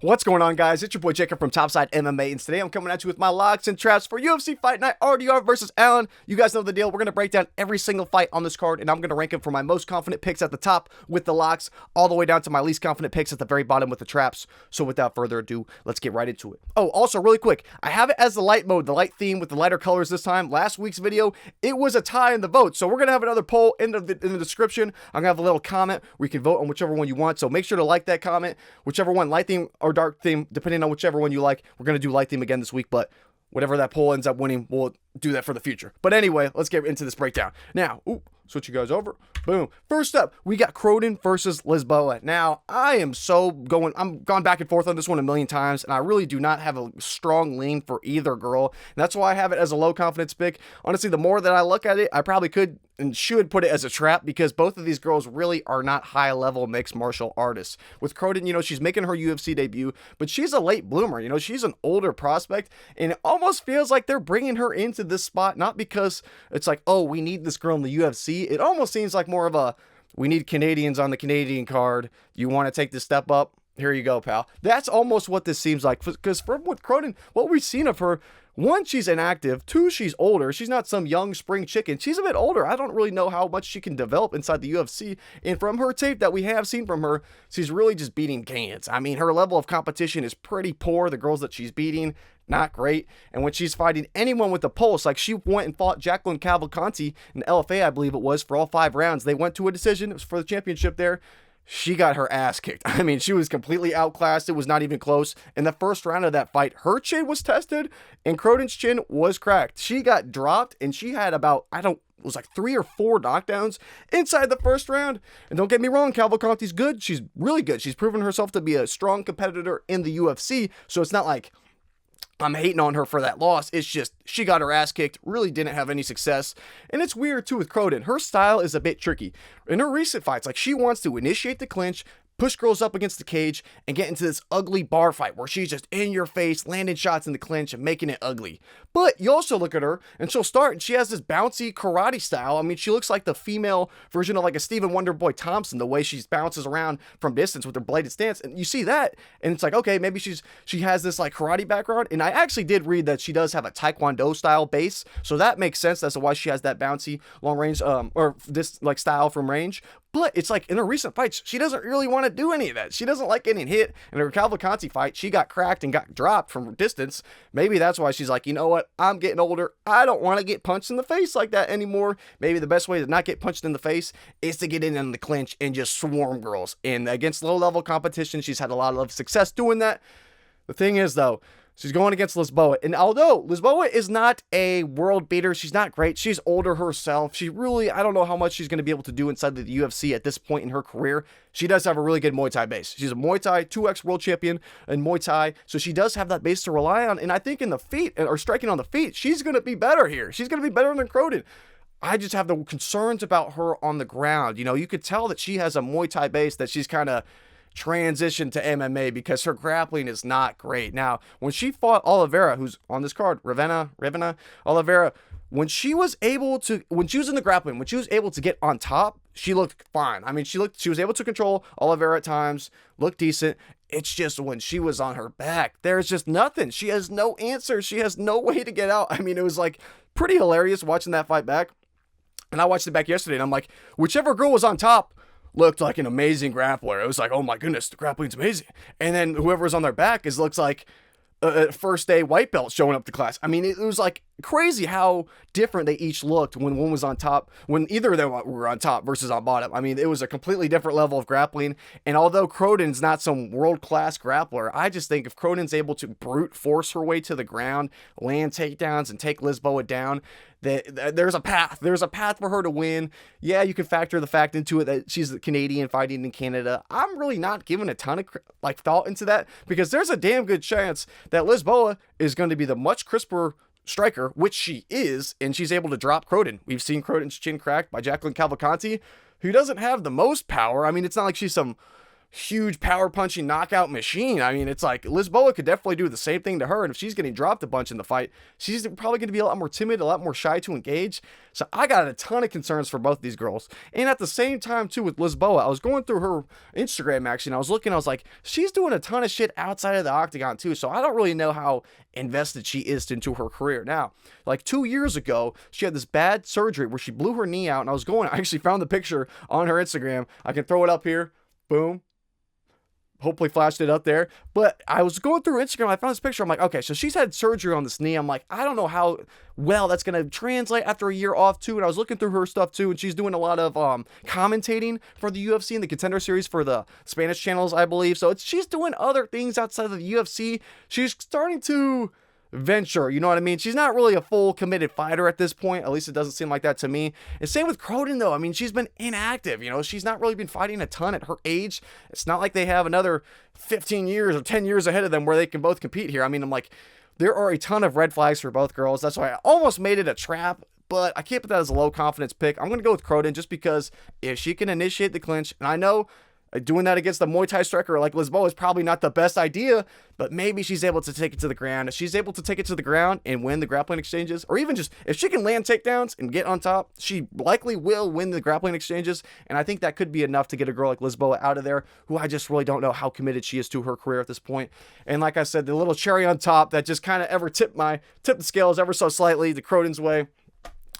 What's going on, guys? It's your boy Jacob from Topside MMA, and today I'm coming at you with my locks and traps for UFC Fight Night RDR versus Aiemann. You guys know the deal. We're going to break down every single fight on this card, and I'm going to rank them from my most confident picks at the top with the locks, all the way down to my least confident picks at the very bottom with the traps. So without further ado, let's get right into it. Oh, also really quick, I have it as the light mode, the light theme with the lighter colors this time. Last week's video, it was a tie in the vote, so we're going to have another poll in the description. I'm going to have a little comment where you can vote on whichever one you want, so make sure to like that comment. Whichever one, light theme or dark theme, depending on whichever one you like. We're going to do light theme again this week, but whatever that poll ends up winning, we'll do that for the future. But anyway, let's get into this breakdown. Now, switch you guys over. Boom. First up, we got Croden versus Lisboa. Now, I'm gone back and forth on this one a million times, and I really do not have a strong lean for either girl. And that's why I have it as a low confidence pick. Honestly, the more that I look at it, I probably could and should put it as a trap, because both of these girls really are not high-level mixed martial artists. With Croden, she's making her UFC debut, but she's a late bloomer. She's an older prospect, and it almost feels like they're bringing her into this spot, not because it's like, oh, we need this girl in the UFC. It almost seems like more of a, we need Canadians on the Canadian card. You want to take this step up? Here you go, pal. That's almost what this seems like, because with Croden, what we've seen of her, one, she's inactive. Two, she's older. She's not some young spring chicken. She's a bit older. I don't really know how much she can develop inside the UFC. And from her tape that we have seen from her, she's really just beating cans. I mean, her level of competition is pretty poor. The girls that she's beating, not great. And when she's fighting anyone with a pulse, like she went and fought Jacqueline Cavalcanti in LFA, I believe it was, for all 5 rounds. They went to a decision. It was for the championship there. She got her ass kicked. I mean, she was completely outclassed. It was not even close. In the first round of that fight, her chin was tested and Croden's chin was cracked. She got dropped and she had about, it was like 3 or 4 knockdowns inside the first round. And don't get me wrong, Cavalcanti's good. She's really good. She's proven herself to be a strong competitor in the UFC. So it's not like I'm hating on her for that loss. It's just she got her ass kicked, really didn't have any success. And it's weird too with Croden. Her style is a bit tricky. In her recent fights, like she wants to initiate the clinch, push girls up against the cage, and get into this ugly bar fight where she's just in your face, landing shots in the clinch and making it ugly. But you also look at her and she'll start and she has this bouncy karate style. I mean, she looks like the female version of like a Stephen Wonderboy Thompson, the way she bounces around from distance with her bladed stance. And you see that and it's like, okay, maybe she has this like karate background. And I actually did read that she does have a Taekwondo style base. So that makes sense as to why she has that bouncy long range or this like style from range. But it's like in her recent fights, she doesn't really want to do any of that. She doesn't like getting hit. In her Cavalcanti fight, she got cracked and got dropped from distance. Maybe that's why she's like, you know what? I'm getting older. I don't want to get punched in the face like that anymore. Maybe the best way to not get punched in the face is to get in the clinch and just swarm girls. And against low-level competition, she's had a lot of success doing that. The thing is, though, she's going against Lisboa. And although Lisboa is not a world beater, she's not great. She's older herself. She really, I don't know how much she's going to be able to do inside the UFC at this point in her career. She does have a really good Muay Thai base. She's a Muay Thai 2X world champion in Muay Thai. So she does have that base to rely on. And I think in the feet, or striking on the feet, she's going to be better here. She's going to be better than Croden. I just have the concerns about her on the ground. You could tell that she has a Muay Thai base, that she's kind of transition to MMA because her grappling is not great. Now, when she fought Oliveira, who's on this card, Ravena, Oliveira, when she was in the grappling, when she was able to get on top, she looked fine. I mean, she was able to control Oliveira at times, looked decent. It's just when she was on her back, there's just nothing. She has no answer. She has no way to get out. I mean, it was like pretty hilarious watching that fight back. And I watched it back yesterday and I'm like, whichever girl was on top looked like an amazing grappler. It was like, oh my goodness, the grappling's amazing. And then whoever's on their back looks like a first day white belt showing up to class. I mean, it was like crazy how different they each looked when one was on top, when either of them were on top versus on bottom. I mean, it was a completely different level of grappling. And although Croden's not some world-class grappler, I just think if Croden's able to brute force her way to the ground, land takedowns, and take Lisboa down, there's a path. There's a path for her to win. Yeah, you can factor the fact into it that she's a Canadian fighting in Canada. I'm really not giving a ton of thought into that, because there's a damn good chance that Lisboa is going to be the much crisper striker, which she is, and she's able to drop Croden. We've seen Croden's chin cracked by Jacqueline Cavalcanti, who doesn't have the most power. I mean, it's not like she's some huge power punching knockout machine. I mean, it's like Lisboa could definitely do the same thing to her, and if she's getting dropped a bunch in the fight, she's probably going to be a lot more timid, a lot more shy to engage. So I got a ton of concerns for both these girls. And at the same time too, with Lisboa, I was going through her Instagram actually, and I was looking, I was like, she's doing a ton of shit outside of the octagon too, so I don't really know how invested she is into her career. Now, like 2 years ago, she had this bad surgery where she blew her knee out, and I actually found the picture on her Instagram. I can throw it up here. Boom. Hopefully flashed it up there. But I was going through Instagram, I found this picture. I'm like, okay, so she's had surgery on this knee. I'm like, I don't know how well that's going to translate after a year off too. And I was looking through her stuff too, and she's doing a lot of commentating for the UFC and the Contender Series for the Spanish channels, I believe. So she's doing other things outside of the UFC. She's starting to venture, you know what I mean? She's not really a full committed fighter at this point, at least it doesn't seem like that to me. And same with Croden though. I mean, she's been inactive, you know, she's not really been fighting a ton at her age. It's not like they have another 15 years or 10 years ahead of them where they can both compete here. I mean, I'm like, there are a ton of red flags for both girls. That's why I almost made it a trap, but I can't put that as a low confidence pick. I'm going to go with Croden just because if she can initiate the clinch, and I know doing that against the Muay Thai striker like Lisboa is probably not the best idea, but maybe she's able to take it to the ground. If she's able to take it to the ground and win the grappling exchanges, or even just if she can land takedowns and get on top, she likely will win the grappling exchanges. And I think that could be enough to get a girl like Lisboa out of there, who I just really don't know how committed she is to her career at this point. And like I said, the little cherry on top that just kind of ever tipped the scales ever so slightly to Croden's way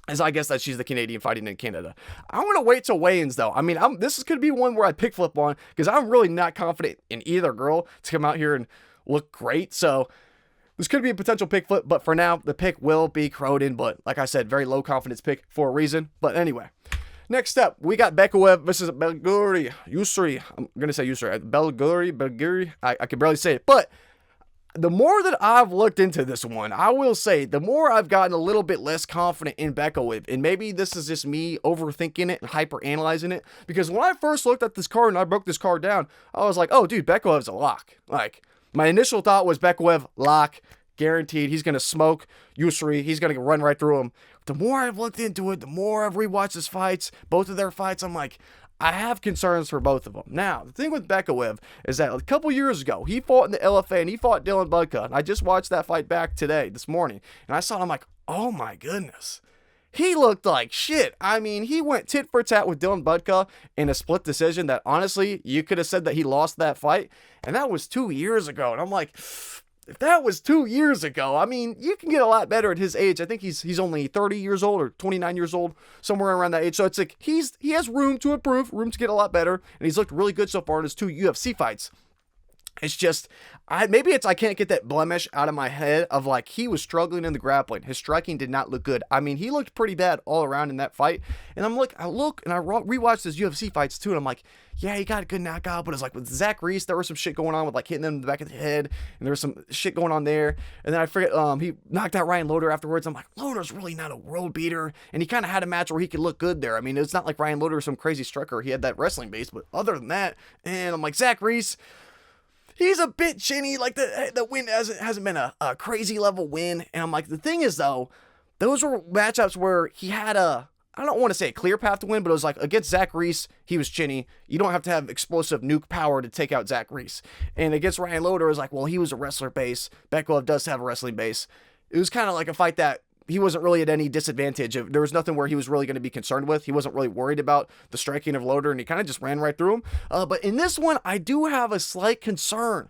is I guess that she's the Canadian fighting in Canada. I'm going to wait till weigh-ins though. I mean, this could be one where I pick flip on because I'm really not confident in either girl to come out here and look great. So this could be a potential pick flip, but for now, the pick will be Croden. But like I said, very low confidence pick for a reason. But anyway, next up, we got Bekoev versus Belgaroui. Yousri. I'm going to say Yousri. Belgaroui. I can barely say it, but the more that I've looked into this one, I will say, the more I've gotten a little bit less confident in Bekoev. And maybe this is just me overthinking it and hyper-analyzing it. Because when I first looked at this card and I broke this card down, I was like, oh, dude, Bekoev's a lock. Like, my initial thought was Bekoev, lock, guaranteed. He's going to smoke Yousri. He's going to run right through him. The more I've looked into it, the more I've rewatched his fights, both of their fights, I'm like, I have concerns for both of them. Now, the thing with Bekoev is that a couple years ago, he fought in the LFA and he fought Dylan Budka. And I just watched that fight back this morning. And I saw him like, oh my goodness. He looked like shit. I mean, he went tit for tat with Dylan Budka in a split decision that honestly, you could have said that he lost that fight. And that was 2 years ago. And I'm like, if that was 2 years ago, I mean, you can get a lot better at his age. I think he's only 30 years old or 29 years old, somewhere around that age. So it's like he has room to improve, room to get a lot better, and he's looked really good so far in his 2 UFC fights. It's just, I can't get that blemish out of my head of like, he was struggling in the grappling. His striking did not look good. I mean, he looked pretty bad all around in that fight. And I rewatched his UFC fights too, and I'm like, yeah, he got a good knockout, but it's like with Zach Reese, there was some shit going on with like hitting him in the back of the head, and there was some shit going on there. And then I forget, he knocked out Ryan Loder afterwards. I'm like, Loder's really not a world beater, and he kind of had a match where he could look good there. I mean, it's not like Ryan Loder was some crazy striker. He had that wrestling base, but other than that, and I'm like, Zach Reese, he's a bit chinny. Like the win hasn't been a crazy level win. And I'm like, the thing is though, those were matchups where he had I don't want to say a clear path to win, but it was like against Zach Reese, he was chinny. You don't have to have explosive nuke power to take out Zach Reese. And against Ryan Loder, it was like, well, he was a wrestler base. Bekoev does have a wrestling base. It was kind of like a fight that he wasn't really at any disadvantage. There was nothing where he was really going to be concerned with. He wasn't really worried about the striking of Loder, and he kind of just ran right through him. But in this one, I do have a slight concern.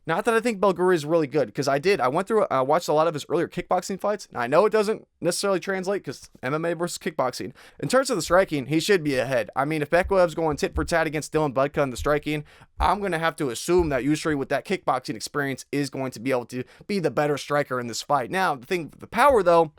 Not that I think Belgaroui is really good, because I watched a lot of his earlier kickboxing fights. Now, I know it doesn't necessarily translate, because MMA versus kickboxing. In terms of the striking, he should be ahead. I mean, if Bekoev's going tit for tat against Dylan Budka in the striking, I'm going to have to assume that Yousri, with that kickboxing experience, is going to be able to be the better striker in this fight. Now, the thing with the power, though,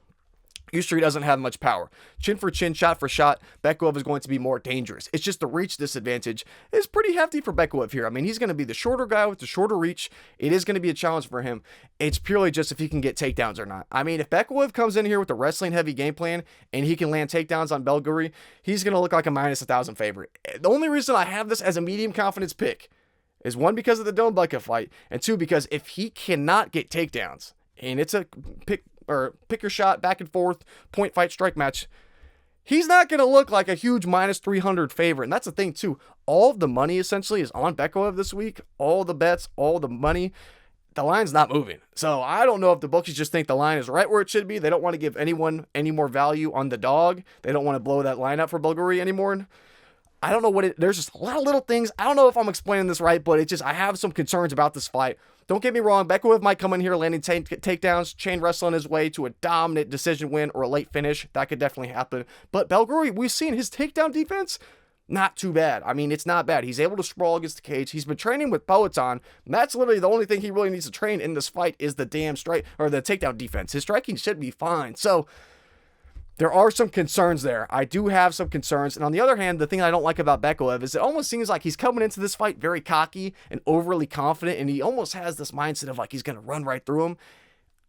Yousri doesn't have much power. Chin for chin, shot for shot, Bekoev is going to be more dangerous. It's just the reach disadvantage is pretty hefty for Bekoev here. I mean, he's going to be the shorter guy with the shorter reach. It is going to be a challenge for him. It's purely just if he can get takedowns or not. I mean, if Bekoev comes in here with a wrestling heavy game plan and he can land takedowns on Belgaroui, he's going to look like a minus 1,000 favorite. The only reason I have this as a medium confidence pick is one, because of the Dylan Budka fight, and two, because if he cannot get takedowns, and it's a pick your shot, back and forth, point fight, strike match, he's not going to look like a huge minus 300 favorite. And that's the thing, too. All of the money, essentially, is on Bekoev this week. All the bets, all the money. The line's not moving. So I don't know if the bookies just think the line is right where it should be. They don't want to give anyone any more value on the dog. They don't want to blow that line up for Belgaroui anymore. I don't know there's just a lot of little things. I don't know if I'm explaining this right, but I have some concerns about this fight. Don't get me wrong, Bekoev might come in here landing takedowns, chain wrestling his way to a dominant decision win or a late finish. That could definitely happen. But Belgaroui, we've seen his takedown defense, not too bad. I mean, it's not bad. He's able to sprawl against the cage. He's been training with Peloton. That's literally the only thing he really needs to train in this fight is the damn strike or the takedown defense. His striking should be fine. So there are some concerns there. I do have some concerns. And on the other hand, the thing I don't like about Bekoev is it almost seems like he's coming into this fight very cocky and overly confident. And he almost has this mindset of like he's going to run right through him.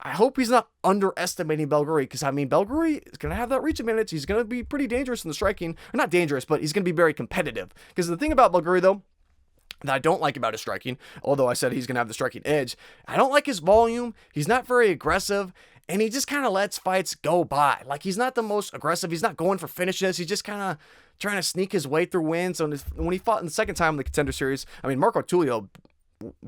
I hope he's not underestimating Belgaroui because, I mean, Belgaroui is going to have that reach advantage. He's going to be pretty dangerous in the striking. Or not dangerous, but he's going to be very competitive. Because the thing about Belgaroui, though, that I don't like about his striking, although I said he's going to have the striking edge, I don't like his volume. He's not very aggressive. And he just kind of lets fights go by. Like, he's not the most aggressive. He's not going for finishes. He's just kind of trying to sneak his way through wins. When he fought in the second time in the Contender Series, I mean, Marco Tulio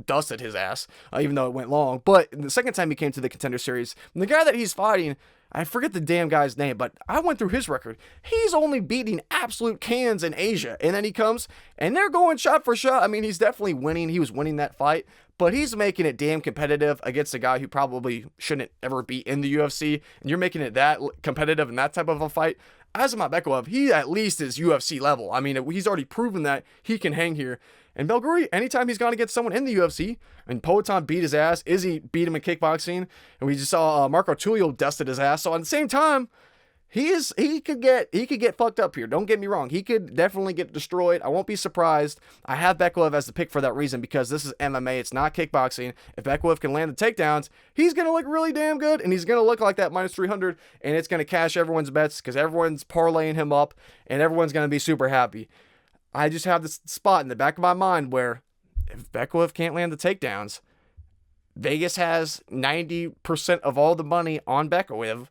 dusted his ass, even though it went long. But the second time he came to the Contender Series, and the guy that he's fighting, I forget the damn guy's name, but I went through his record. He's only beating absolute cans in Asia. And then he comes, and they're going shot for shot. I mean, he's definitely winning. He was winning that fight. But he's making it damn competitive against a guy who probably shouldn't ever be in the UFC. And you're making it that competitive in that type of a fight. Azamat Bekoev, he at least is UFC level. I mean, he's already proven that he can hang here. And Belgaroui, anytime he's gone against someone in the UFC, and Peloton beat his ass, Izzy beat him in kickboxing, and we just saw Marco Tulio dusted his ass. So at the same time, he could get fucked up here. Don't get me wrong. He could definitely get destroyed. I won't be surprised. I have Bekoev as the pick for that reason because this is MMA. It's not kickboxing. If Bekoev can land the takedowns, he's going to look really damn good, and he's going to look like that minus 300, and it's going to cash everyone's bets because everyone's parlaying him up, and everyone's going to be super happy. I just have this spot in the back of my mind where if Bekoev can't land the takedowns, Vegas has 90% of all the money on Bekoev.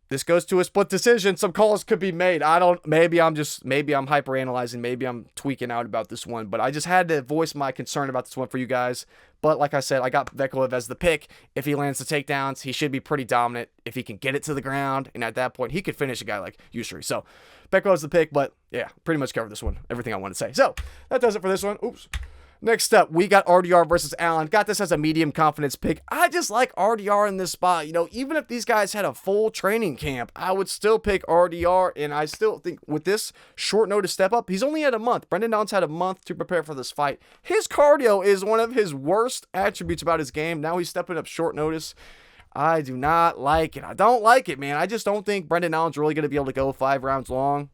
This goes to a split decision. Some calls could be made. Maybe I'm hyper-analyzing. Maybe I'm tweaking out about this one. But I just had to voice my concern about this one for you guys. But like I said, I got Bekoev as the pick. If he lands the takedowns, he should be pretty dominant. If he can get it to the ground, and at that point, he could finish a guy like Yousri. So Bekoev's the pick. But yeah, pretty much covered this one. Everything I want to say. So that does it for this one. Oops. Next up, we got RDR versus Allen. Got this as a medium confidence pick. I just like RDR in this spot. You know, even if these guys had a full training camp, I would still pick RDR. And I still think with this short notice step up, he's only had a month. Brendan Allen's had a month to prepare for this fight. His cardio is one of his worst attributes about his game. Now he's stepping up short notice. I do not like it. I don't like it, man. I just don't think Brendan Allen's really going to be able to go 5 rounds long.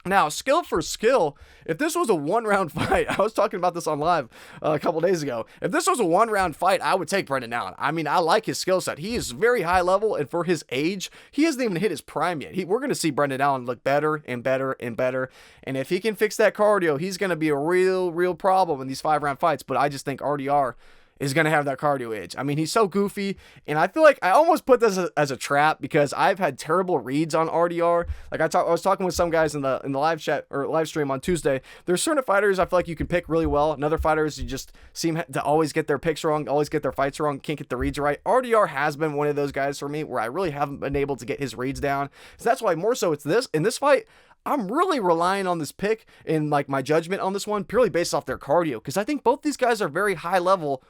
Now, skill for skill, if this was a 1-round fight, I was talking about this on live a couple days ago. If this was a 1-round fight, I would take Brendan Allen. I mean, I like his skill set. He is very high level, and for his age, he hasn't even hit his prime yet. We're going to see Brendan Allen look better and better and better. And if he can fix that cardio, he's going to be a real problem in these 5-round fights. But I just think RDR is going to have that cardio edge. I mean, he's so goofy, and I feel like I almost put this as a trap because I've had terrible reads on RDR. Like I was talking with some guys in the live chat or live stream on Tuesday. There's certain fighters I feel like you can pick really well, and other fighters you just seem to always get their picks wrong, always get their fights wrong, can't get the reads right. RDR has been one of those guys for me where I really haven't been able to get his reads down. So that's why more so it's this in this fight. I'm really relying on this pick in like my judgment on this one purely based off their cardio because I think both these guys are very high level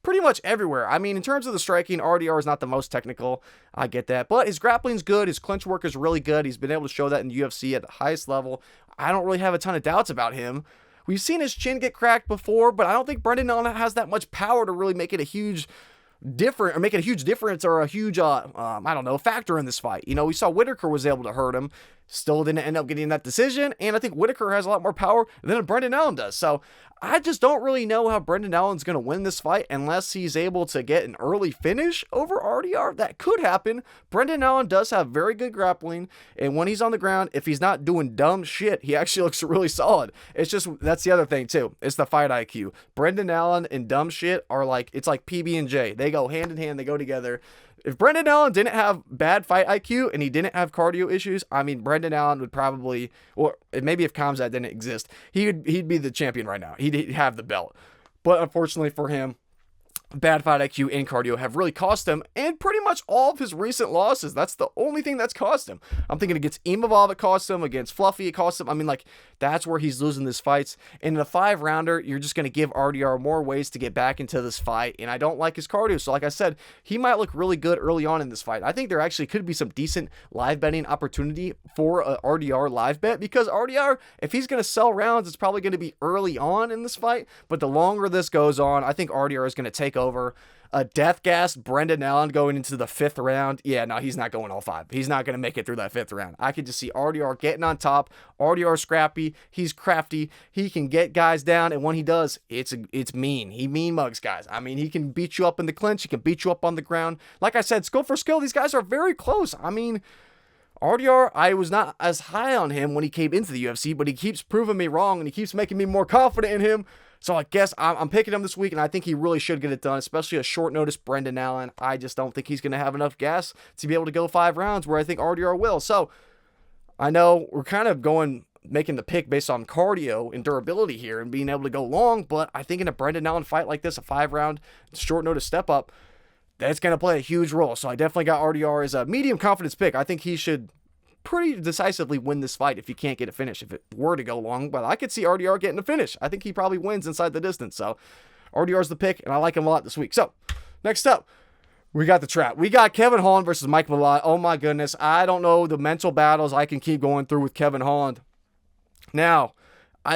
pretty much everywhere. I mean, in terms of the striking, RDR is not the most technical. I get that. But his grappling's good. His clinch work is really good. He's been able to show that in the UFC at the highest level. I don't really have a ton of doubts about him. We've seen his chin get cracked before, but I don't think Brendan Allen has that much power to really make it a huge difference or a huge factor in this fight. You know, we saw Whitaker was able to hurt him, still didn't end up getting that decision, and I think Whitaker has a lot more power than Brendan Allen does. So I just don't really know how Brendan Allen's going to win this fight unless he's able to get an early finish over RDR. That could happen. Brendan Allen does have very good grappling, and when he's on the ground, if he's not doing dumb shit, he actually looks really solid. It's just, that's the other thing too. It's the fight IQ. Brendan Allen and dumb shit are like, it's like PB&J. They go hand in hand. They go together. If Brendan Allen didn't have bad fight IQ and he didn't have cardio issues, I mean, Brendan Allen would probably, or maybe if Khamzat didn't exist, he'd be the champion right now. He'd have the belt. But unfortunately for him, bad fight IQ and cardio have really cost him, and pretty much all of his recent losses, that's the only thing that's cost him. I'm thinking against Imavov it cost him, against Fluffy it cost him. I mean, like, that's where he's losing these fights. In a 5-rounder, you're just going to give RDR more ways to get back into this fight, and I don't like his cardio. So like I said, he might look really good early on in this fight. I think there actually could be some decent live betting opportunity for a RDR live bet, because RDR, if he's going to sell rounds, it's probably going to be early on in this fight, but the longer this goes on, I think RDR is going to take over. A death gas Brendan Allen going into the 5th round. Yeah, no, he's not going all 5. He's not going to make it through that 5th round. I could just see RDR getting on top. RDR scrappy. He's crafty. He can get guys down, and when he does, it's mean. He mean mugs guys. I mean, he can beat you up in the clinch. He can beat you up on the ground. Like I said, skill for skill, these guys are very close. I mean, RDR, I was not as high on him when he came into the UFC, but he keeps proving me wrong, and he keeps making me more confident in him. So I guess I'm picking him this week, and I think he really should get it done, especially a short notice Brendan Allen. I just don't think he's going to have enough gas to be able to go 5 rounds, where I think RDR will. So I know we're kind of making the pick based on cardio and durability here and being able to go long, but I think in a Brendan Allen fight like this, a 5-round short notice step up, that's going to play a huge role. So I definitely got RDR as a medium confidence pick. I think he should pretty decisively win this fight if he can't get a finish, if it were to go long, but I could see RDR getting a finish. I think he probably wins inside the distance. So RDR's the pick, and I like him a lot this week. So next up, we got the trap. We got Kevin Holland versus Mike Malott. Oh my goodness. I don't know the mental battles I can keep going through with Kevin Holland. Now,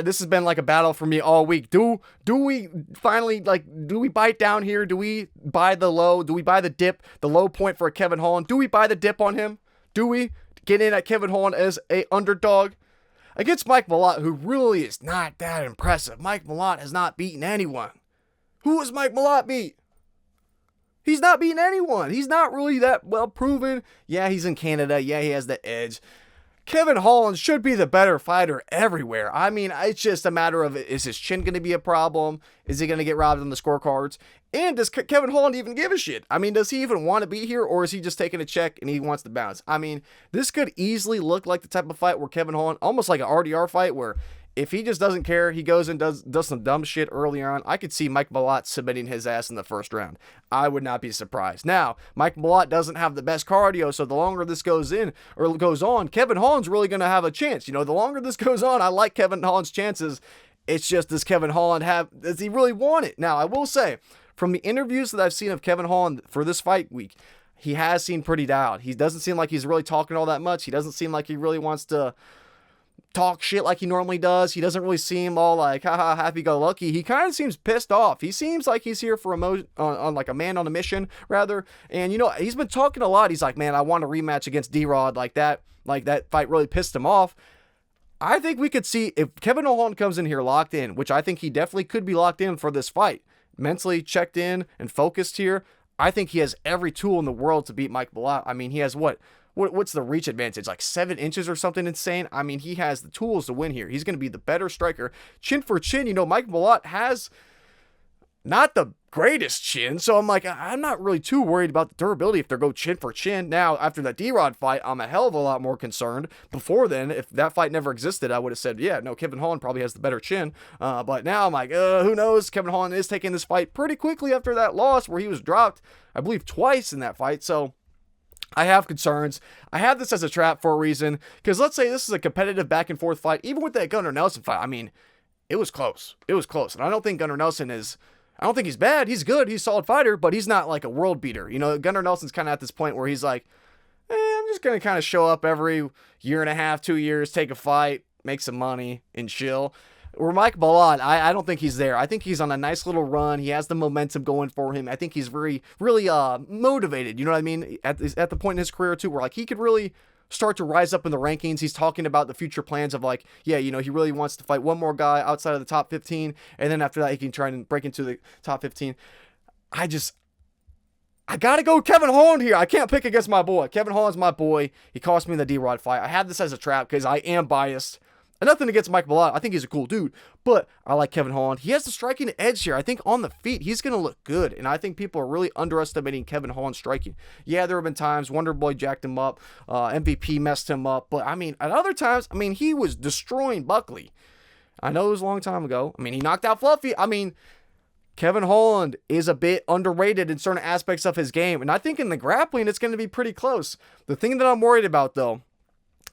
this has been like a battle for me all week. Do we finally, do we bite down here? Do we buy the low? Do we buy the dip, the low point for Kevin Holland? Do we buy the dip on him? Do we get in at Kevin Holland as a underdog against Mike Malott, who really is not that impressive? Mike Malott has not beaten anyone. Who has Mike Malott beat? He's not beaten anyone. He's not really that well proven. Yeah, he's in Canada. Yeah, he has the edge. Kevin Holland should be the better fighter everywhere. I mean, it's just a matter of, is his chin going to be a problem? Is he going to get robbed on the scorecards? And does Kevin Holland even give a shit? I mean, does he even want to be here, or is he just taking a check and he wants to bounce? I mean, this could easily look like the type of fight where Kevin Holland, almost like an RDR fight, where if he just doesn't care, he goes and does some dumb shit early on. I could see Mike Malott submitting his ass in the 1st round. I would not be surprised. Now, Mike Malott doesn't have the best cardio, so the longer this goes on, Kevin Holland's really going to have a chance. You know, the longer this goes on, I like Kevin Holland's chances. It's just, does Kevin Holland does he really want it? Now, I will say, from the interviews that I've seen of Kevin Holland for this fight week, he has seemed pretty dialed. He doesn't seem like he's really talking all that much. He doesn't seem like he really wants to talk shit like he normally does. He doesn't really seem all like, haha, happy-go-lucky. He kind of seems pissed off. He seems like he's here for on like a man on a mission, rather. And, you know, he's been talking a lot. He's like, man, I want a rematch against D-Rod like that. Like, that fight really pissed him off. I think we could see, if Kevin Holland comes in here locked in, which I think he definitely could be locked in for this fight, mentally checked in and focused here, I think he has every tool in the world to beat Mike Malott. I mean, he has what's the reach advantage? Like 7 inches or something insane? I mean, he has the tools to win here. He's going to be the better striker. Chin for chin, you know, Mike Malott has not the greatest chin, so I'm like, I'm not really too worried about the durability if they go chin for chin. Now, after that D-Rod fight, I'm a hell of a lot more concerned. Before then, if that fight never existed, I would have said, yeah, no, Kevin Holland probably has the better chin. But now I'm like, who knows? Kevin Holland is taking this fight pretty quickly after that loss where he was dropped, I believe, twice in that fight. So I have concerns. I have this as a trap for a reason, because let's say this is a competitive back and forth fight. Even with that Gunnar Nelson fight, I mean, it was close. It was close. And I don't think Gunnar Nelson I don't think he's bad. He's good. He's a solid fighter, but he's not like a world beater. You know, Gunnar Nelson's kind of at this point where he's like, I'm just going to kind of show up every year and a half, 2 years, take a fight, make some money, and chill. Or Mike Malott, I don't think he's there. I think he's on a nice little run. He has the momentum going for him. I think he's really motivated. You know what I mean? At the point in his career too, where like he could really start to rise up in the rankings. He's talking about the future plans of like, yeah, you know, he really wants to fight one more guy outside of the top 15, and then after that he can try and break into the top 15. I gotta go Kevin Holland here. I can't pick against my boy. Kevin Holland's my boy. He cost me in the D-Rod fight. I had this as a trap because I am biased. Nothing against Mike Malott. I think he's a cool dude, but I like Kevin Holland. He has the striking edge here. I think on the feet, he's going to look good, and I think people are really underestimating Kevin Holland striking. Yeah, there have been times Wonder Boy jacked him up, MVP messed him up, but I mean, at other times, I mean, he was destroying Buckley. I know it was a long time ago. I mean, he knocked out Fluffy. I mean, Kevin Holland is a bit underrated in certain aspects of his game, and I think in the grappling, it's going to be pretty close. The thing that I'm worried about, though,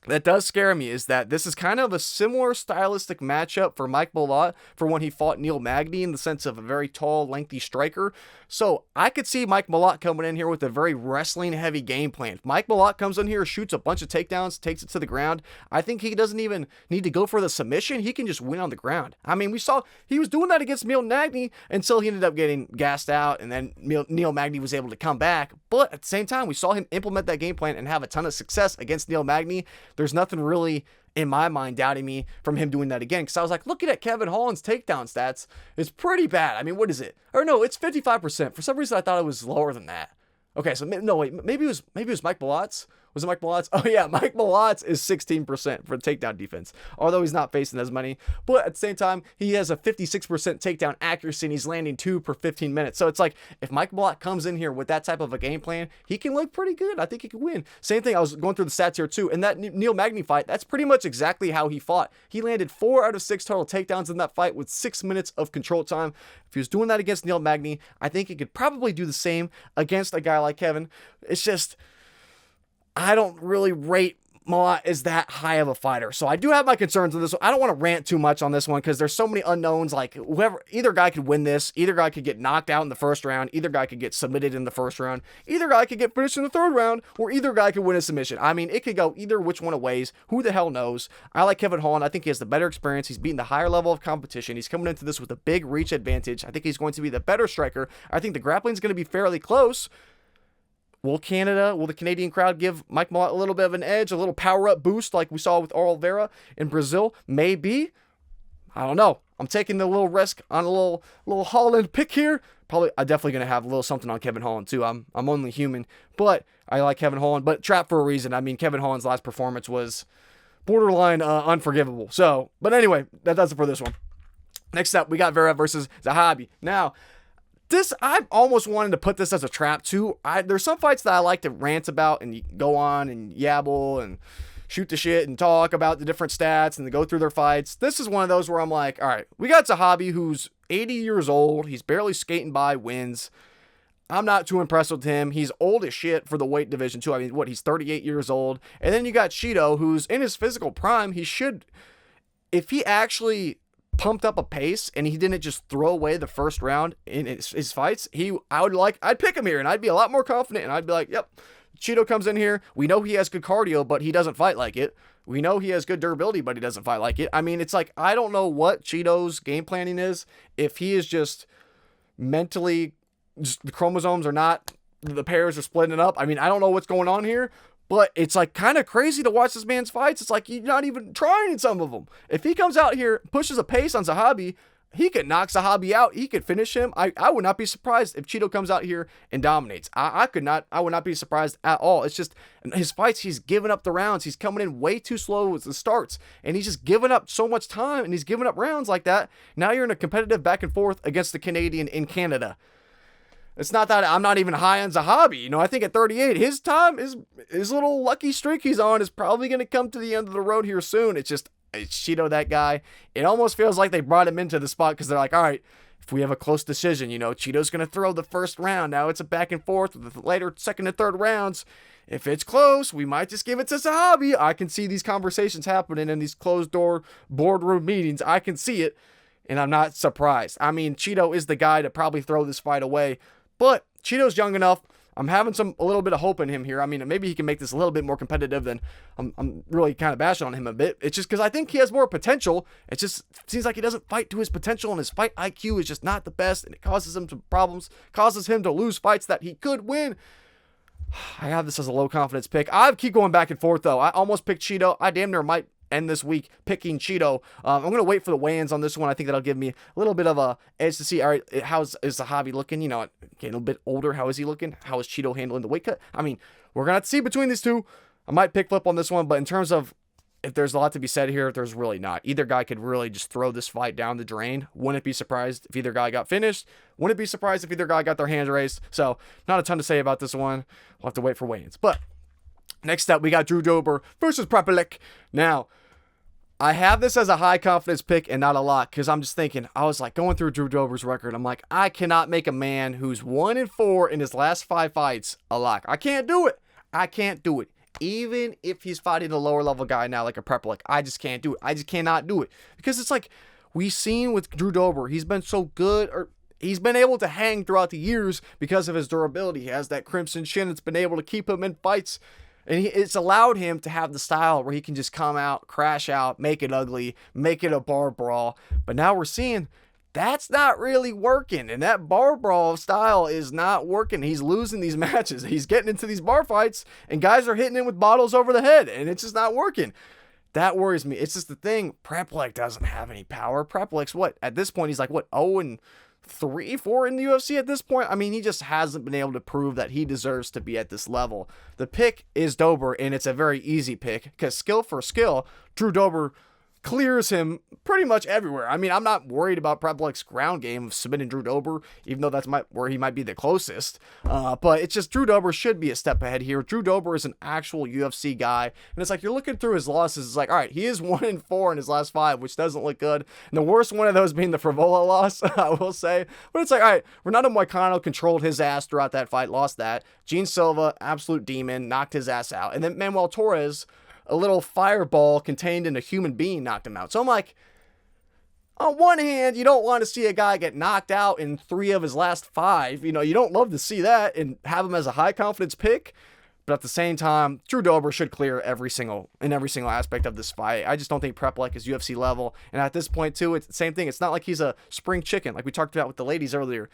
that does scare me is that this is kind of a similar stylistic matchup for Mike Malott for when he fought Neil Magny in the sense of a very tall, lengthy striker. So I could see Mike Malott coming in here with a very wrestling-heavy game plan. If Mike Malott comes in here, shoots a bunch of takedowns, takes it to the ground, I think he doesn't even need to go for the submission. He can just win on the ground. I mean, we saw he was doing that against Neil Magny until he ended up getting gassed out, and then Neil Magny was able to come back. But at the same time, we saw him implement that game plan and have a ton of success against Neil Magny. There's nothing really, in my mind, doubting me from him doing that again. Because I was like, looking at Kevin Holland's takedown stats, it's pretty bad. I mean, what is it? Or no, it's 55%. For some reason, I thought it was lower than that. Okay, so no, wait, maybe it was Mike Malott's. Was it Mike Malott's? Oh yeah, Mike Malott's is 16% for takedown defense, although he's not facing as many. But at the same time, he has a 56% takedown accuracy, and he's landing 2 per 15 minutes. So it's like, if Mike Malott comes in here with that type of a game plan, he can look pretty good. I think he can win. Same thing, I was going through the stats here too. In that Neil Magny fight, that's pretty much exactly how he fought. He landed 4 out of 6 total takedowns in that fight with 6 minutes of control time. If he was doing that against Neil Magny, I think he could probably do the same against a guy like Kevin. It's just, I don't really rate Malott as that high of a fighter. So I do have my concerns on this one. I don't want to rant too much on this one because there's so many unknowns. Like, either guy could win this. Either guy could get knocked out in the first round. Either guy could get submitted in the first round. Either guy could get finished in the third round, or either guy could win a submission. I mean, it could go either which one of ways. Who the hell knows? I like Kevin Holland. I think he has the better experience. He's beaten the higher level of competition. He's coming into this with a big reach advantage. I think he's going to be the better striker. I think the grappling is going to be fairly close. Will the Canadian crowd give Mike Malott a little bit of an edge, a little power-up boost like we saw with Oliveira in Brazil? Maybe. I don't know. I'm taking the little risk on a little Holland pick here. I'm definitely going to have a little something on Kevin Holland too. I'm only human, but I like Kevin Holland, but trapped for a reason. I mean, Kevin Holland's last performance was borderline unforgivable. So, but anyway, that does it for this one. Next up, we got Vera versus Zahabi. Now, I almost wanted to put this as a trap too. There's some fights that I like to rant about and go on and yabble and shoot the shit and talk about the different stats and go through their fights. This is one of those where I'm like, all right, we got Zahabi who's 80 years old. He's barely skating by wins. I'm not too impressed with him. He's old as shit for the weight division too. I mean, he's 38 years old. And then you got Cheeto, who's in his physical prime. If he actually pumped up a pace and he didn't just throw away the first round in his fights, I'd pick him here and I'd be a lot more confident and I'd be like, yep, Cheeto comes in here. We know he has good cardio, but he doesn't fight like it. We know he has good durability, but he doesn't fight like it. I mean, it's like, I don't know what Cheeto's game planning is. If he is just mentally, the chromosomes are not, the pairs are splitting up. I mean, I don't know what's going on here. But it's like kind of crazy to watch this man's fights. It's like you're not even trying in some of them. If he comes out here, pushes a pace on Zahabi, he could knock Zahabi out. He could finish him. I would not be surprised if Cheeto comes out here and dominates. I would not be surprised at all. It's just his fights, he's giving up the rounds. He's coming in way too slow with the starts. And he's just giving up so much time and he's giving up rounds like that. Now you're in a competitive back and forth against the Canadian in Canada. It's not that I'm not even high on Zahabi. You know, I think at 38, his little lucky streak he's on is probably going to come to the end of the road here soon. It's Cheeto, that guy. It almost feels like they brought him into the spot because they're like, all right, if we have a close decision, you know, Cheeto's going to throw the first round. Now it's a back and forth with the later second and third rounds. If it's close, we might just give it to Zahabi. I can see these conversations happening in these closed door boardroom meetings. I can see it, and I'm not surprised. I mean, Cheeto is the guy to probably throw this fight away. But Cheeto's young enough. I'm having a little bit of hope in him here. I mean, maybe he can make this a little bit more competitive than I'm really kind of bashing on him a bit. It's just because I think he has more potential. It just seems like he doesn't fight to his potential, and his fight IQ is just not the best, and it causes him some problems, causes him to lose fights that he could win. I have this as a low confidence pick. I keep going back and forth, though. I almost picked Cheeto. I damn near might end this week picking Cheeto. I'm going to wait for the weigh-ins on this one. I think that'll give me a little bit of a edge to see, all right, is Zahabi looking? You know, getting a little bit older. How is he looking? How is Cheeto handling the weight cut? I mean, we're going to have to see between these two. I might pick flip on this one, but in terms of if there's a lot to be said here, there's really not. Either guy could really just throw this fight down the drain. Wouldn't be surprised if either guy got finished. Wouldn't be surprised if either guy got their hands raised. So, not a ton to say about this one. We'll have to wait for weigh-ins. But, next up, we got Drew Dober versus Prepolec. Now, I have this as a high confidence pick and not a lock because I'm just thinking, I was like going through Drew Dober's record. I'm like, I cannot make a man who's 1-4 in his last 5 fights a lock. I can't do it. I can't do it. Even if he's fighting a lower level guy now like a Prepolec, I just can't do it. I just cannot do it. Because it's like we've seen with Drew Dober, he's been so good, or he's been able to hang throughout the years because of his durability. He has that crimson chin that's been able to keep him in fights. And it's allowed him to have the style where he can just come out, crash out, make it ugly, make it a bar brawl. But now we're seeing that's not really working. And that bar brawl style is not working. He's losing these matches. He's getting into these bar fights and guys are hitting him with bottles over the head. And it's just not working. That worries me. It's just the thing. Prepolec doesn't have any power. Prepolec's what? At this point, he's like, what, 0-3, 4 in the UFC at this point? I mean, he just hasn't been able to prove that he deserves to be at this level. The pick is Dober, and it's a very easy pick because skill for skill, Drew Dober clears him pretty much everywhere. I mean, I'm not worried about Prepolec's ground game of submitting Drew Dober, even though that's where he might be the closest. But it's just Drew Dober should be a step ahead here. Drew Dober is an actual UFC guy, and it's like you're looking through his losses. It's like, all right, he is 1-4 in his last 5, which doesn't look good. And the worst one of those being the Frevola loss, I will say. But it's like, all right, Renato Moicano controlled his ass throughout that fight, lost that. Gene Silva, absolute demon, knocked his ass out. And then Manuel Torres, a little fireball contained in a human being, knocked him out. So I'm like, on one hand, you don't want to see a guy get knocked out in 3 of his last 5. You know, you don't love to see that and have him as a high confidence pick. But at the same time, Drew Dober should clear every single aspect of this fight. I just don't think Prepolec is UFC level. And at this point, too, it's the same thing. It's not like he's a spring chicken like we talked about with the ladies earlier.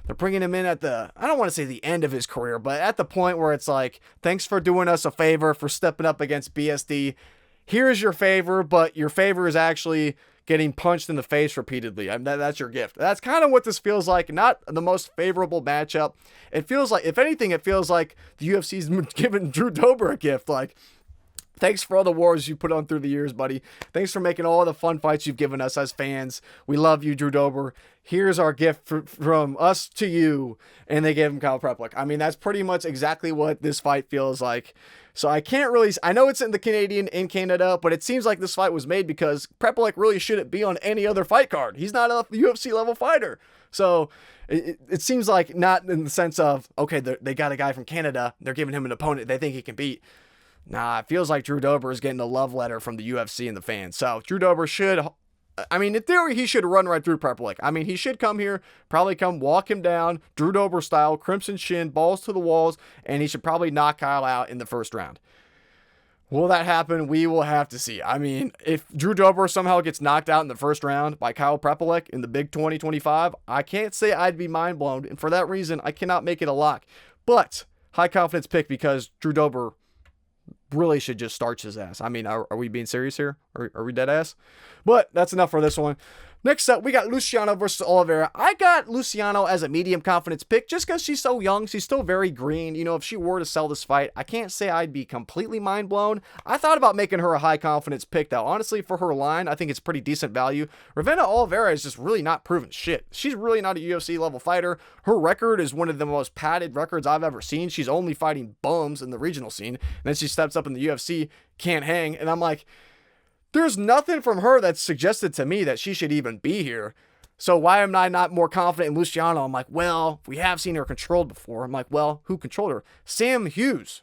They're bringing him in at I don't want to say the end of his career, but at the point where it's like, thanks for doing us a favor, for stepping up against BSD. Here's your favor, but your favor is actually getting punched in the face repeatedly. I mean, that's your gift. That's kind of what this feels like. Not the most favorable matchup. It feels like, if anything, it feels like the UFC's giving Drew Dober a gift. Like, thanks for all the wars you put on through the years, buddy. Thanks for making all the fun fights you've given us as fans. We love you, Drew Dober. Here's our gift from us to you. And they gave him Kyle Prepolec. I mean, that's pretty much exactly what this fight feels like. So I can't really, I know it's in the Canadian in Canada, but it seems like this fight was made because Prepolec really shouldn't be on any other fight card. He's not a UFC level fighter. So it seems like not in the sense of, okay, they got a guy from Canada. They're giving him an opponent they think he can beat. Nah, it feels like Drew Dober is getting a love letter from the UFC and the fans. So Drew Dober should, I mean, in theory, he should run right through Prepolec. I mean, he should come here, probably come walk him down, Drew Dober style, crimson shin, balls to the walls, and he should probably knock Kyle out in the first round. Will that happen? We will have to see. I mean, if Drew Dober somehow gets knocked out in the first round by Kyle Prepolec in the big 2025, I can't say I'd be mind blown. And for that reason, I cannot make it a lock. But high confidence pick because Drew Dober really should just starch his ass. I mean, are we being serious here? Are we dead ass? But that's enough for this one. Next up, we got Luciano versus Oliveira. I got Luciano as a medium confidence pick just because she's so young. She's still very green. You know, if she were to sell this fight, I can't say I'd be completely mind blown. I thought about making her a high confidence pick, though. Honestly, for her line, I think it's pretty decent value. Ravena Oliveira is just really not proven shit. She's really not a UFC level fighter. Her record is one of the most padded records I've ever seen. She's only fighting bums in the regional scene. And then she steps up in the UFC, can't hang. And I'm like, there's nothing from her that's suggested to me that she should even be here. So why am I not more confident in Luciano? I'm like, well, we have seen her controlled before. I'm like, well, who controlled her? Sam Hughes.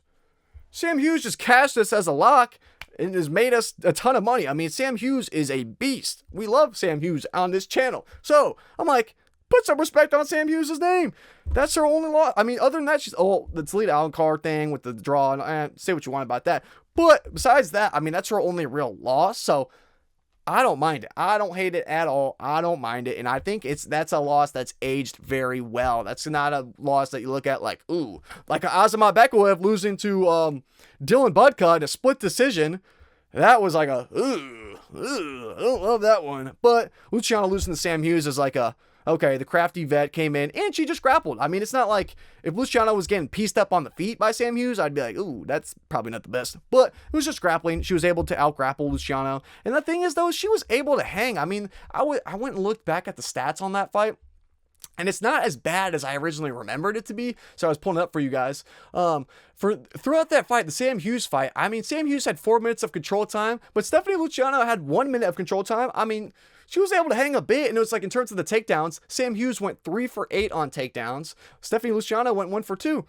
Sam Hughes just cashed us as a lock and has made us a ton of money. I mean, Sam Hughes is a beast. We love Sam Hughes on this channel. So I'm like, put some respect on Sam Hughes' name. That's her only loss. I mean, other than that, she's, the Toledo Allen card thing with the draw, and say what you want about that. But besides that, I mean, that's her only real loss. So I don't mind it. I don't hate it at all. I don't mind it. And I think that's a loss that's aged very well. That's not a loss that you look at like, ooh, like Azamat Bekoev losing to Dylan Budka in a split decision. That was like a, ooh, I don't love that one. But Luciano losing to Sam Hughes is like a, okay, the crafty vet came in and she just grappled. I mean, it's not like if Luciano was getting pieced up on the feet by Sam Hughes, I'd be like, ooh, that's probably not the best. But it was just grappling. She was able to out-grapple Luciano. And the thing is, though, she was able to hang. I mean, I went and looked back at the stats on that fight, and it's not as bad as I originally remembered it to be. So I was pulling it up for you guys. Throughout that fight, the Sam Hughes fight, I mean, Sam Hughes had 4 minutes of control time, but Stephanie Luciano had 1 minute of control time. I mean, she was able to hang a bit, and it was like in terms of the takedowns, Sam Hughes went 3 for 8 on takedowns. Stephanie Luciano went 1 for 2.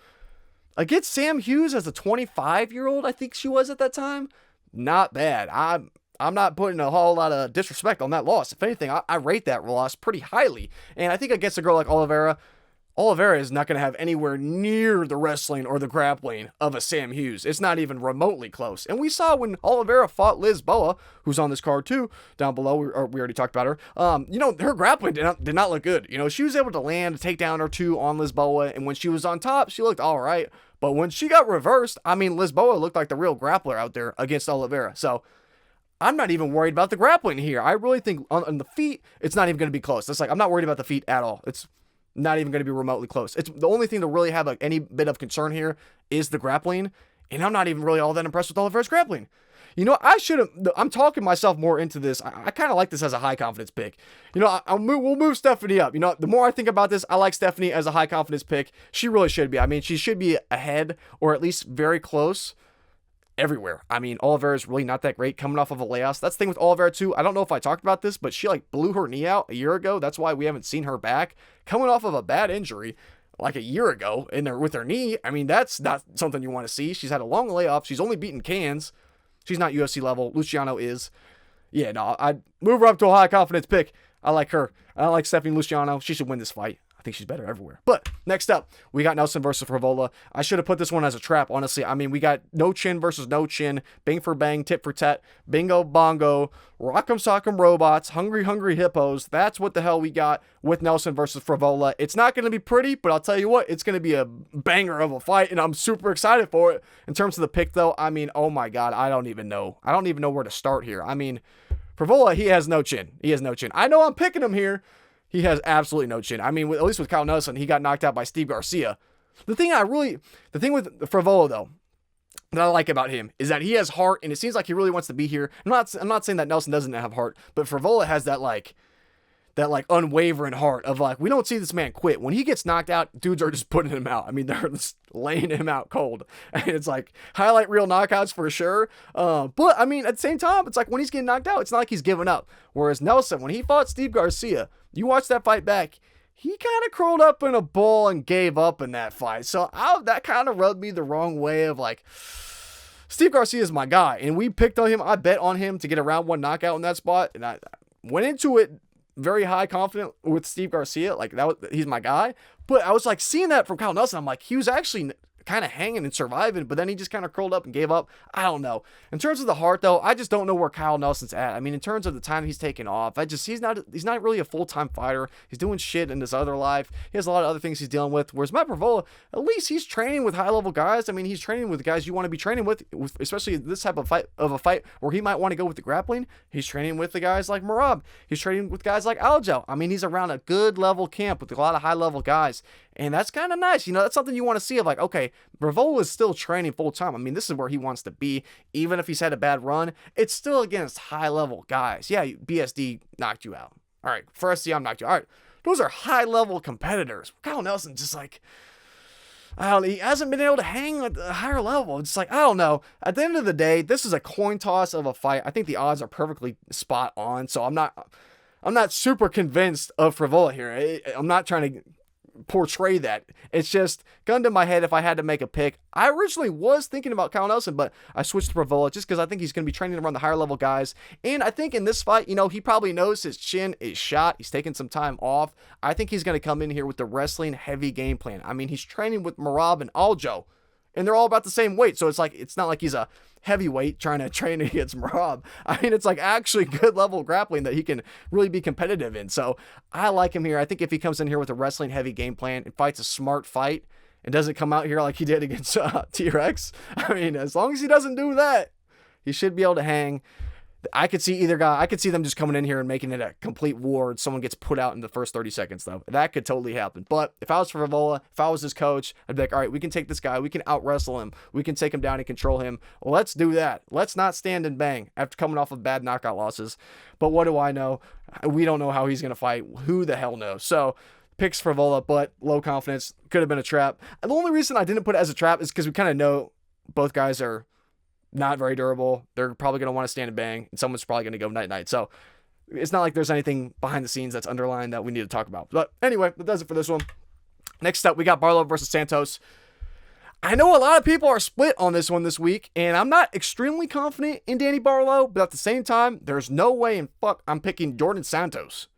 Against Sam Hughes as a 25-year-old, I think she was at that time, not bad. I'm not putting a whole lot of disrespect on that loss. If anything, I rate that loss pretty highly. And I think against a girl like Oliveira is not going to have anywhere near the wrestling or the grappling of a Sam Hughes. It's not even remotely close. And we saw when Oliveira fought Lisboa, who's on this card too, down below, we already talked about her. Her grappling did not look good. She was able to land a takedown or two on Lisboa, and when she was on top, she looked all right. But when she got reversed, I mean, Lisboa looked like the real grappler out there against Oliveira. So I'm not even worried about the grappling here. I really think on the feet, it's not even going to be close. It's like, I'm not worried about the feet at all. It's not even going to be remotely close. It's the only thing to really have any bit of concern here is the grappling. And I'm not even really all that impressed with Oliveira's grappling. I'm talking myself more into this. I kind of like this as a high confidence pick. We'll move Stephanie up. The more I think about this, I like Stephanie as a high confidence pick. She really should be. I mean, she should be ahead or at least very close everywhere. I mean, Oliveira is really not that great coming off of a layoff. That's the thing with Oliveira too. I don't know if I talked about this, but she blew her knee out a year ago. That's why we haven't seen her back. Coming off of a bad injury like a year ago with her knee. I mean, that's not something you want to see. She's had a long layoff. She's only beaten cans. She's not UFC level. Luciano is. Yeah, no, I'd move her up to a high confidence pick. I like her. I like Stephanie Luciano. She should win this fight. I think she's better everywhere. But next up, we got Nelson versus Frevola. I should have put this one as a trap, honestly. I mean, we got no chin versus no chin, bang for bang, tit for tat, bingo bongo, rock'em sock'em robots, hungry hippos. That's what the hell we got with Nelson versus Frevola. It's not going to be pretty, but I'll tell you what, it's going to be a banger of a fight, and I'm super excited for it. In terms of the pick, though, I mean, oh my God, I don't even know. I don't even know where to start here. I mean, Frevola, he has no chin. I know I'm picking him here. He has absolutely no chin. I mean, at least with Kyle Nelson, he got knocked out by Steve Garcia. The thing with Frevola, though, that I like about him is that he has heart, and it seems like he really wants to be here. I'm not saying that Nelson doesn't have heart, but Frevola has that unwavering heart of we don't see this man quit. When he gets knocked out, dudes are just putting him out. I mean, they're just laying him out cold. And it's highlight reel knockouts for sure. But I mean, at the same time, it's when he's getting knocked out, it's not like he's giving up. Whereas Nelson, when he fought Steve Garcia, you watch that fight back, he kind of curled up in a ball and gave up in that fight. So that kind of rubbed me the wrong way of Steve Garcia is my guy. And we picked on him. I bet on him to get a round 1 knockout in that spot. And I went into it very high confident with Steve Garcia. He's my guy. But I was seeing that from Kyle Nelson. I'm he was actually kind of hanging and surviving, but then he just kind of curled up and gave up. I don't know. In terms of the heart, though, I just don't know where Kyle Nelson's at. I mean, in terms of the time he's taken off, he's not really a full-time fighter. He's doing shit in his other life. He has a lot of other things he's dealing with. Whereas Matt Frevola, at least he's training with high-level guys. I mean, he's training with guys you want to be training with, especially this type of fight where he might want to go with the grappling. He's training with the guys like Merab. He's training with guys like Aljo. I mean, he's around a good level camp with a lot of high-level guys. And that's kind of nice. That's something you want to see of okay, Frevola is still training full time. I mean, this is where he wants to be. Even if he's had a bad run, it's still against high level guys. Yeah, BSD knocked you out. All right, first CM knocked you out. All right, those are high level competitors. Kyle Nelson just he hasn't been able to hang at a higher level. It's I don't know. At the end of the day, this is a coin toss of a fight. I think the odds are perfectly spot on. So I'm not super convinced of Frevola here. I'm not trying to portray that. It's just gun to my head if I had to make a pick. I originally was thinking about Kyle Nelson, but I switched to Frevola just because I think he's going to be training around the higher level guys. And I think in this fight, he probably knows his chin is shot. He's taking some time off. I think he's going to come in here with the wrestling heavy game plan. I mean, he's training with Merab and Aljo, and they're all about the same weight. So it's not like he's a heavyweight trying to train against Merab. I mean, it's actually good level grappling that he can really be competitive in. So I like him here. I think if he comes in here with a wrestling heavy game plan and fights a smart fight and doesn't come out here like he did against T-Rex, I mean, as long as he doesn't do that, he should be able to hang. I could see either guy. I could see them just coming in here and making it a complete war, and someone gets put out in the first 30 seconds, though. That could totally happen. But if I was Frevola, if I was his coach, I'd be like, all right, we can take this guy. We can out-wrestle him. We can take him down and control him. Well, let's do that. Let's not stand and bang after coming off of bad knockout losses. But what do I know? We don't know how he's going to fight. Who the hell knows? So, picks Frevola, but low confidence. Could have been a trap. And the only reason I didn't put it as a trap is because we kind of know both guys are not very durable. They're probably going to want to stand and bang, and someone's probably going to go night-night. So it's not like there's anything behind the scenes that's underlying that we need to talk about. But anyway, that does it for this one. Next up, we got Barlow versus Santos. I know a lot of people are split on this one this week, and I'm not extremely confident in Danny Barlow, but at the same time, there's no way in fuck I'm picking Jourdain Santos.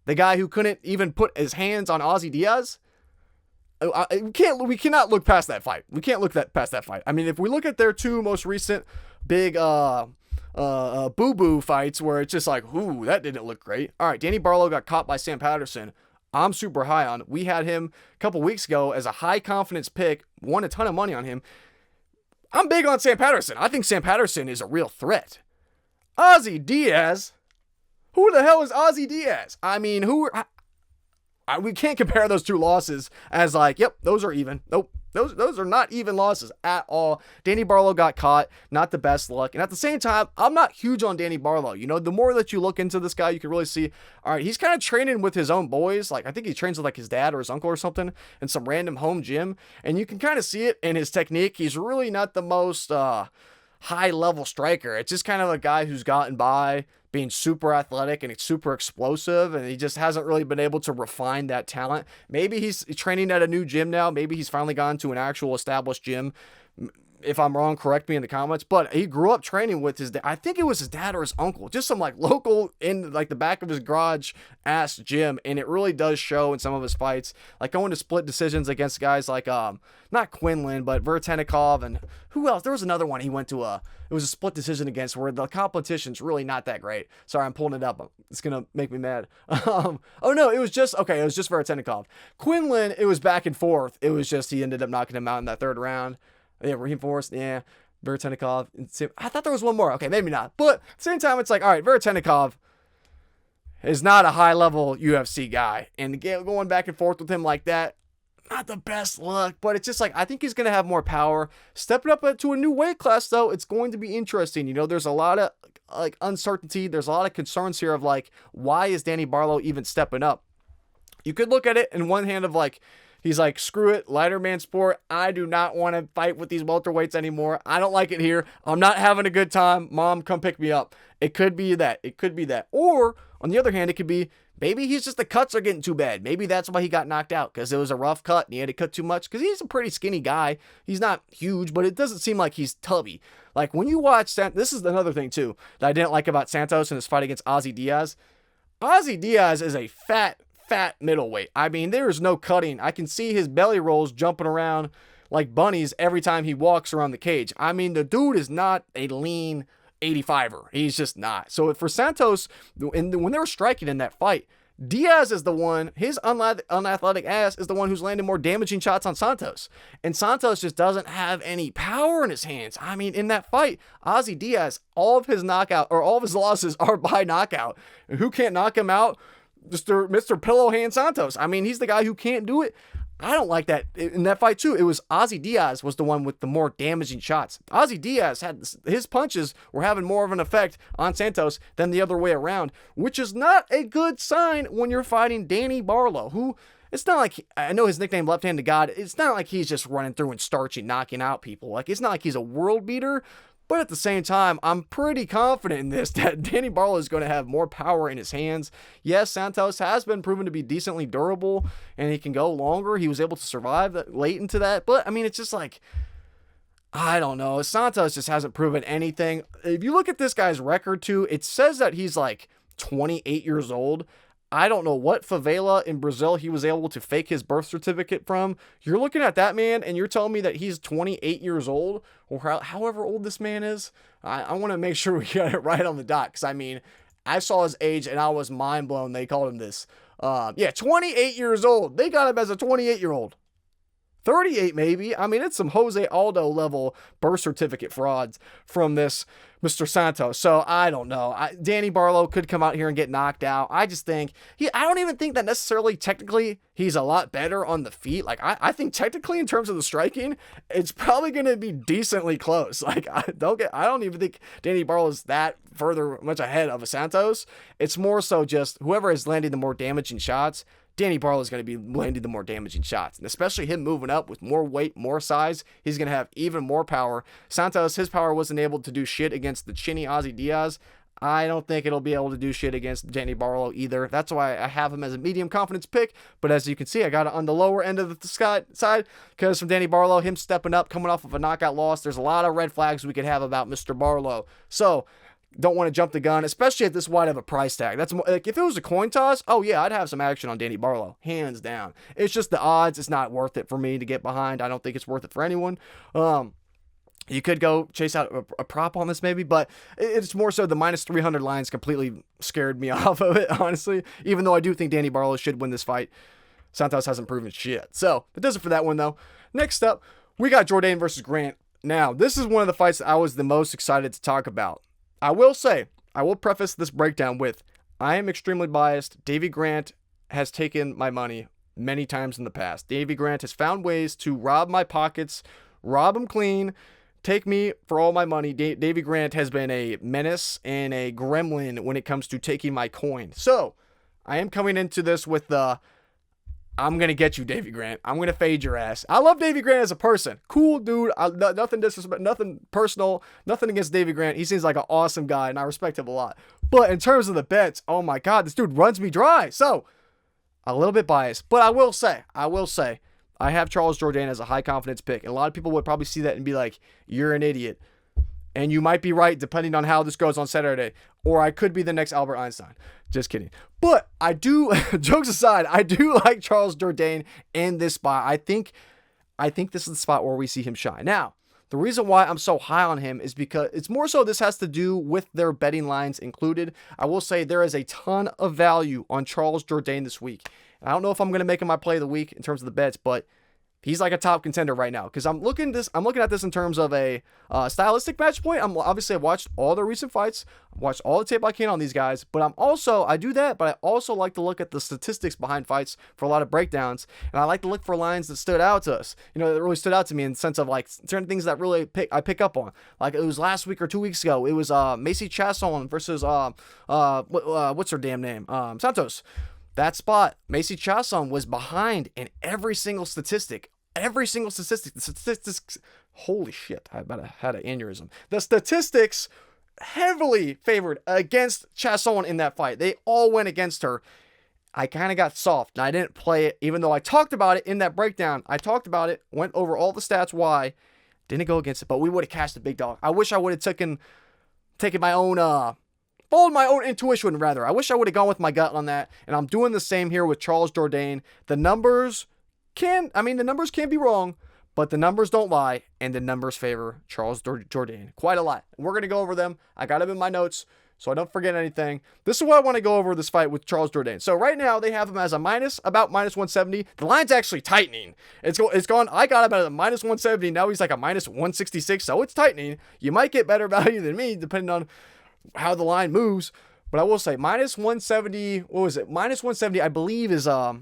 The guy who couldn't even put his hands on Ozzy Diaz. We cannot look past that fight. We can't look past that fight. I mean, if we look at their two most recent big boo-boo fights where it's just like, ooh, that didn't look great. All right, Danny Barlow got caught by Sam Patterson. I'm super high on. We had him a couple weeks ago as a high confidence pick, won a ton of money on him. I'm big on Sam Patterson. I think Sam Patterson is a real threat. Ozzy Diaz? Who the hell is Ozzy Diaz? I mean, we can't compare those two losses as like, yep, those are even. Nope, those are not even losses at all. Danny Barlow got caught, not the best luck. And at the same time, I'm not huge on Danny Barlow. You know, the more that you look into this guy, you can really see, all right, he's kind of training with his own boys. Like, I think he trains with like his dad or his uncle or something in some random home gym. And you can kind of see it in his technique. He's really not the most high level striker. It's just kind of a guy who's gotten by being super athletic and super explosive, and he just hasn't really been able to refine that talent. Maybe he's training at a new gym now. Maybe he's finally gone to an actual established gym. If I'm wrong, correct me in the comments, but he grew up training with his dad. I think it was his dad or his uncle, just some like local in like the back of his garage ass gym. And it really does show in some of his fights, like going to split decisions against guys like, not Quinlan, but Vertenikov and who else? There was another one he went to it was a split decision against where the competition's really not that great. Sorry, I'm pulling it up. It's going to make me mad. Oh no, it was just Vertenikov. Quinlan, it was back and forth. It was just, he ended up knocking him out in that third round. Yeah, reinforced. Yeah, Vertenikov. I thought there was one more. Okay, maybe not. But at the same time, it's like, all right, Vertenikov is not a high-level UFC guy. And going back and forth with him like that, not the best look. But it's just like, I think he's going to have more power. Stepping up to a new weight class, though, it's going to be interesting. You know, there's a lot of like uncertainty. There's a lot of concerns here of like, why is Danny Barlow even stepping up? You could look at it in one hand of like, he's like, screw it, lighter man sport. I do not want to fight with these welterweights anymore. I don't like it here. I'm not having a good time. Mom, come pick me up. It could be that. It could be that. Or, on the other hand, it could be, maybe he's just the cuts are getting too bad. Maybe that's why he got knocked out, because it was a rough cut and he had to cut too much, because he's a pretty skinny guy. He's not huge, but it doesn't seem like he's tubby. Like, when you watch, this is another thing, too, that I didn't like about Santos in his fight against Ozzy Diaz. Ozzy Diaz is a fat middleweight. I mean, there is no cutting. I can see his belly rolls jumping around like bunnies every time he walks around the cage. I mean, the dude is not a lean 85er. He's just not. So for Santos, when they were striking in that fight, Diaz is the one, his unathletic ass is the one who's landing more damaging shots on Santos. And Santos just doesn't have any power in his hands. I mean, in that fight, Ozzy Diaz, all of his losses are by knockout. And who can't knock him out? Mr. Pillow Hand Santos. I mean, he's the guy who can't do it. I don't like that. In that fight, too, it was Ozzy Diaz was the one with the more damaging shots. Ozzy Diaz his punches were having more of an effect on Santos than the other way around, which is not a good sign when you're fighting Danny Barlow, who, it's not like, I know his nickname Left-Handed God, it's not like he's just running through and starching, knocking out people. Like, it's not like he's a world beater. But at the same time, I'm pretty confident in this, that Danny Barlow is going to have more power in his hands. Yes, Santos has been proven to be decently durable, and he can go longer. He was able to survive late into that. But, I mean, it's just like, I don't know. Santos just hasn't proven anything. If you look at this guy's record, too, it says that he's like 28 years old. I don't know what favela in Brazil he was able to fake his birth certificate from. You're looking at that man and you're telling me that he's 28 years old, or however old this man is. I want to make sure we got it right on the dot, because I mean, I saw his age and I was mind blown they called him this. 28 years old. They got him as a 28-year-old. 38 maybe. I mean, it's some Jose Aldo level birth certificate frauds from this Mr. Santos. So I don't know. Danny Barlow could come out here and get knocked out. I just think I don't even think that necessarily technically he's a lot better on the feet. Like I think technically in terms of the striking, it's probably going to be decently close. Like I don't even think Danny Barlow is that further much ahead of a Santos. It's more so just whoever is landing the more damaging shots. Danny Barlow is going to be landing the more damaging shots. And especially him moving up with more weight, more size, he's going to have even more power. Santos, his power wasn't able to do shit against the chinny Ozzy Diaz. I don't think it'll be able to do shit against Danny Barlow either. That's why I have him as a medium confidence pick. But as you can see, I got it on the lower end of the side because from Danny Barlow, him stepping up, coming off of a knockout loss, there's a lot of red flags we could have about Mr. Barlow. So don't want to jump the gun, especially at this wide of a price tag. That's more, like if it was a coin toss, oh yeah, I'd have some action on Danny Barlow, hands down. It's just the odds. It's not worth it for me to get behind. I don't think it's worth it for anyone. You could go chase out a prop on this maybe, but it's more so the minus 300 lines completely scared me off of it, honestly. Even though I do think Danny Barlow should win this fight, Santos hasn't proven shit. So that does it for that one though. Next up, we got Jourdain versus Grant. Now, this is one of the fights that I was the most excited to talk about. I will say, I will preface this breakdown with, I am extremely biased. Davey Grant has taken my money many times in the past. Davey Grant has found ways to rob my pockets, rob them clean, take me for all my money. Davey Grant has been a menace and a gremlin when it comes to taking my coin. So, I am coming into this with the, I'm going to get you, Davey Grant. I'm going to fade your ass. I love Davey Grant as a person. Cool dude. Nothing disrespect, nothing personal, nothing against Davey Grant. He seems like an awesome guy, and I respect him a lot. But in terms of the bets, oh my God, this dude runs me dry. So, a little bit biased. But I will say, I have Charles Jourdain as a high confidence pick. And a lot of people would probably see that and be like, you're an idiot. And you might be right depending on how this goes on Saturday. Or I could be the next Albert Einstein. Just kidding. But I do, jokes aside, I do like Charles Jourdain in this spot. I think this is the spot where we see him shine. Now, the reason why I'm so high on him is because it's more so this has to do with their betting lines included. I will say there is a ton of value on Charles Jourdain this week. I don't know if I'm going to make him my play of the week in terms of the bets, but he's like a top contender right now because I'm looking at this in terms of a stylistic match point. I've watched all the recent fights, watched all the tape I can on these guys, but I do that, but I also like to look at the statistics behind fights for a lot of breakdowns, and I like to look for lines that stood out to us. You know, that really stood out to me in the sense of like certain things that really I pick up on. Like it was last week or 2 weeks ago. It was Macy Chasson versus what's her damn name? Santos. That spot, Macy Chasson was behind in every single statistic. The statistics, holy shit, I about had an aneurysm. The statistics heavily favored against Chasson in that fight. They all went against her. I kind of got soft, and I didn't play it, even though I talked about it in that breakdown. I talked about it, went over all the stats, why. Didn't go against it, but we would have cashed a big dog. I wish I would have taken my own, followed my own intuition, rather. I wish I would have gone with my gut on that. And I'm doing the same here with Charles Jourdain. The numbers can be wrong, but the numbers don't lie, and the numbers favor Charles Jourdain quite a lot. We're going to go over them. I got them in my notes, so I don't forget anything. This is what I want to go over this fight with Charles Jourdain. So right now, they have him as about minus 170. The line's actually tightening. It's gone. I got him at a minus 170. Now he's like a minus 166, so it's tightening. You might get better value than me, depending on how the line moves, but I will say minus 170. What was it? Minus 170, I believe, is the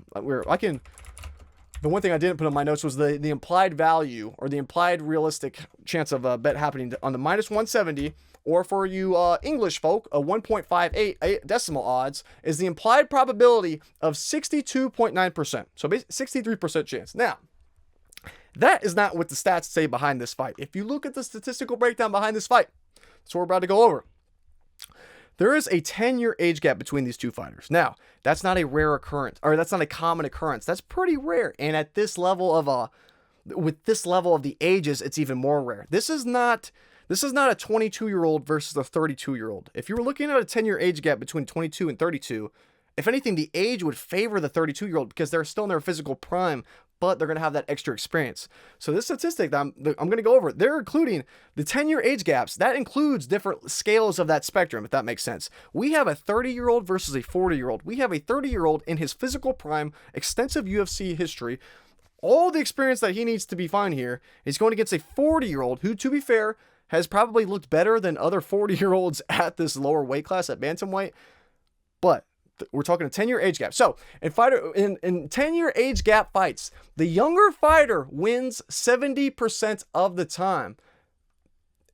one thing I didn't put on my notes was the implied value or the implied realistic chance of a bet happening on the minus 170, or for you English folk, a 1.58 decimal odds is the implied probability of 62.9%. So basically 63% chance. Now, that is not what the stats say behind this fight. If you look at the statistical breakdown behind this fight, that's what we're about to go over. There is a 10-year age gap between these two fighters. Now, that's not a rare occurrence, or that's not a common occurrence. That's pretty rare. And at this level of with this level of the ages, it's even more rare. This is not a 22-year-old versus a 32-year-old. If you were looking at a 10-year age gap between 22 and 32, if anything, the age would favor the 32-year-old because they're still in their physical prime, but they're going to have that extra experience. So this statistic that I'm going to go over, they're including the 10-year age gaps. That includes different scales of that spectrum, if that makes sense. We have a 30-year-old versus a 40-year-old. We have a 30-year-old in his physical prime, extensive UFC history, all the experience that he needs to be fine here. He's going against a 40-year-old who, to be fair, has probably looked better than other 40-year-olds at this lower weight class at bantamweight. But we're talking a 10-year age gap. So in 10-year age gap fights, the younger fighter wins 70% of the time.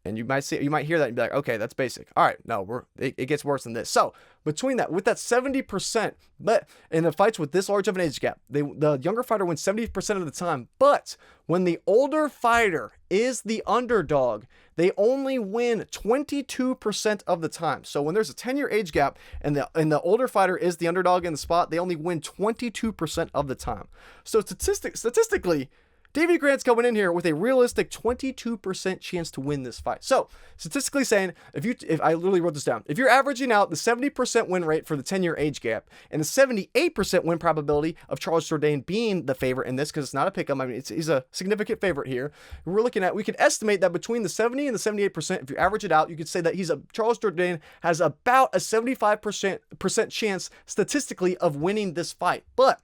And you might hear that and be like, okay, that's basic. All right, no, it gets worse than this. So between that, with that 70%, but in the fights with this large of an age gap, the younger fighter wins 70% of the time. But when the older fighter is the underdog, they only win 22% of the time. So when there's a 10-year age gap and the older fighter is the underdog in the spot, they only win 22% of the time. So statistically, Davey Grant's coming in here with a realistic 22% chance to win this fight. So, statistically saying, if I literally wrote this down, if you're averaging out the 70% win rate for the 10-year age gap and the 78% win probability of Charles Jourdain being the favorite in this, because it's not a pick'em, I mean, he's a significant favorite here. We can estimate that between the 70 and the 78%, if you average it out, you could say that Charles Jourdain has about a 75% chance statistically of winning this fight. But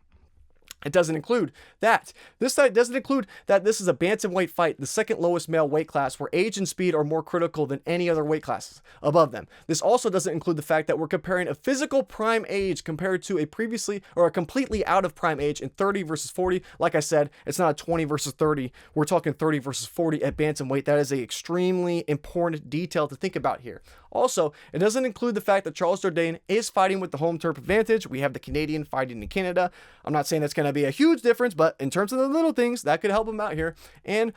it doesn't include that. This fight doesn't include that this is a bantamweight fight, the second lowest male weight class, where age and speed are more critical than any other weight classes above them. This also doesn't include the fact that we're comparing a physical prime age compared to a completely out of prime age in 30 versus 40. Like I said, it's not a 20 versus 30. We're talking 30 versus 40 at bantamweight. That is an extremely important detail to think about here. Also, it doesn't include the fact that Charles Jourdain is fighting with the home turf advantage. We have the Canadian fighting in Canada. I'm not saying that's going to be a huge difference, but in terms of the little things, that could help him out here. And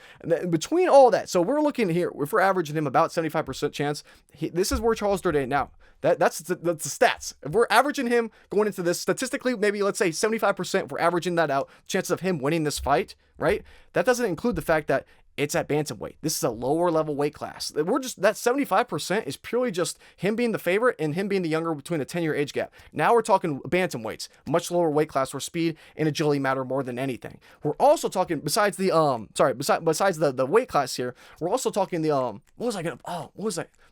between all that, so we're looking here, if we're averaging him about 75% chance, this is where Charles Jourdain, now, that's the stats. If we're averaging him going into this, statistically, maybe let's say 75%, we're averaging that out, chances of him winning this fight, right? That doesn't include the fact that it's at bantamweight. This is a lower level weight class. That 75% is purely just him being the favorite and him being the younger between a 10-year age gap. Now we're talking bantamweights, much lower weight class where speed and agility matter more than anything. We're also talking besides the weight class here, we're also talking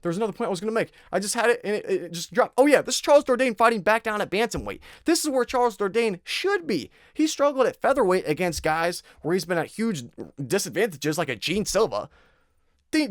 there's another point I was going to make. I just had it and it just dropped. Oh yeah, this is Charles Jourdain fighting back down at bantamweight. This is where Charles Jourdain should be. He struggled at featherweight against guys where he's been at huge disadvantages like a Gene Silva.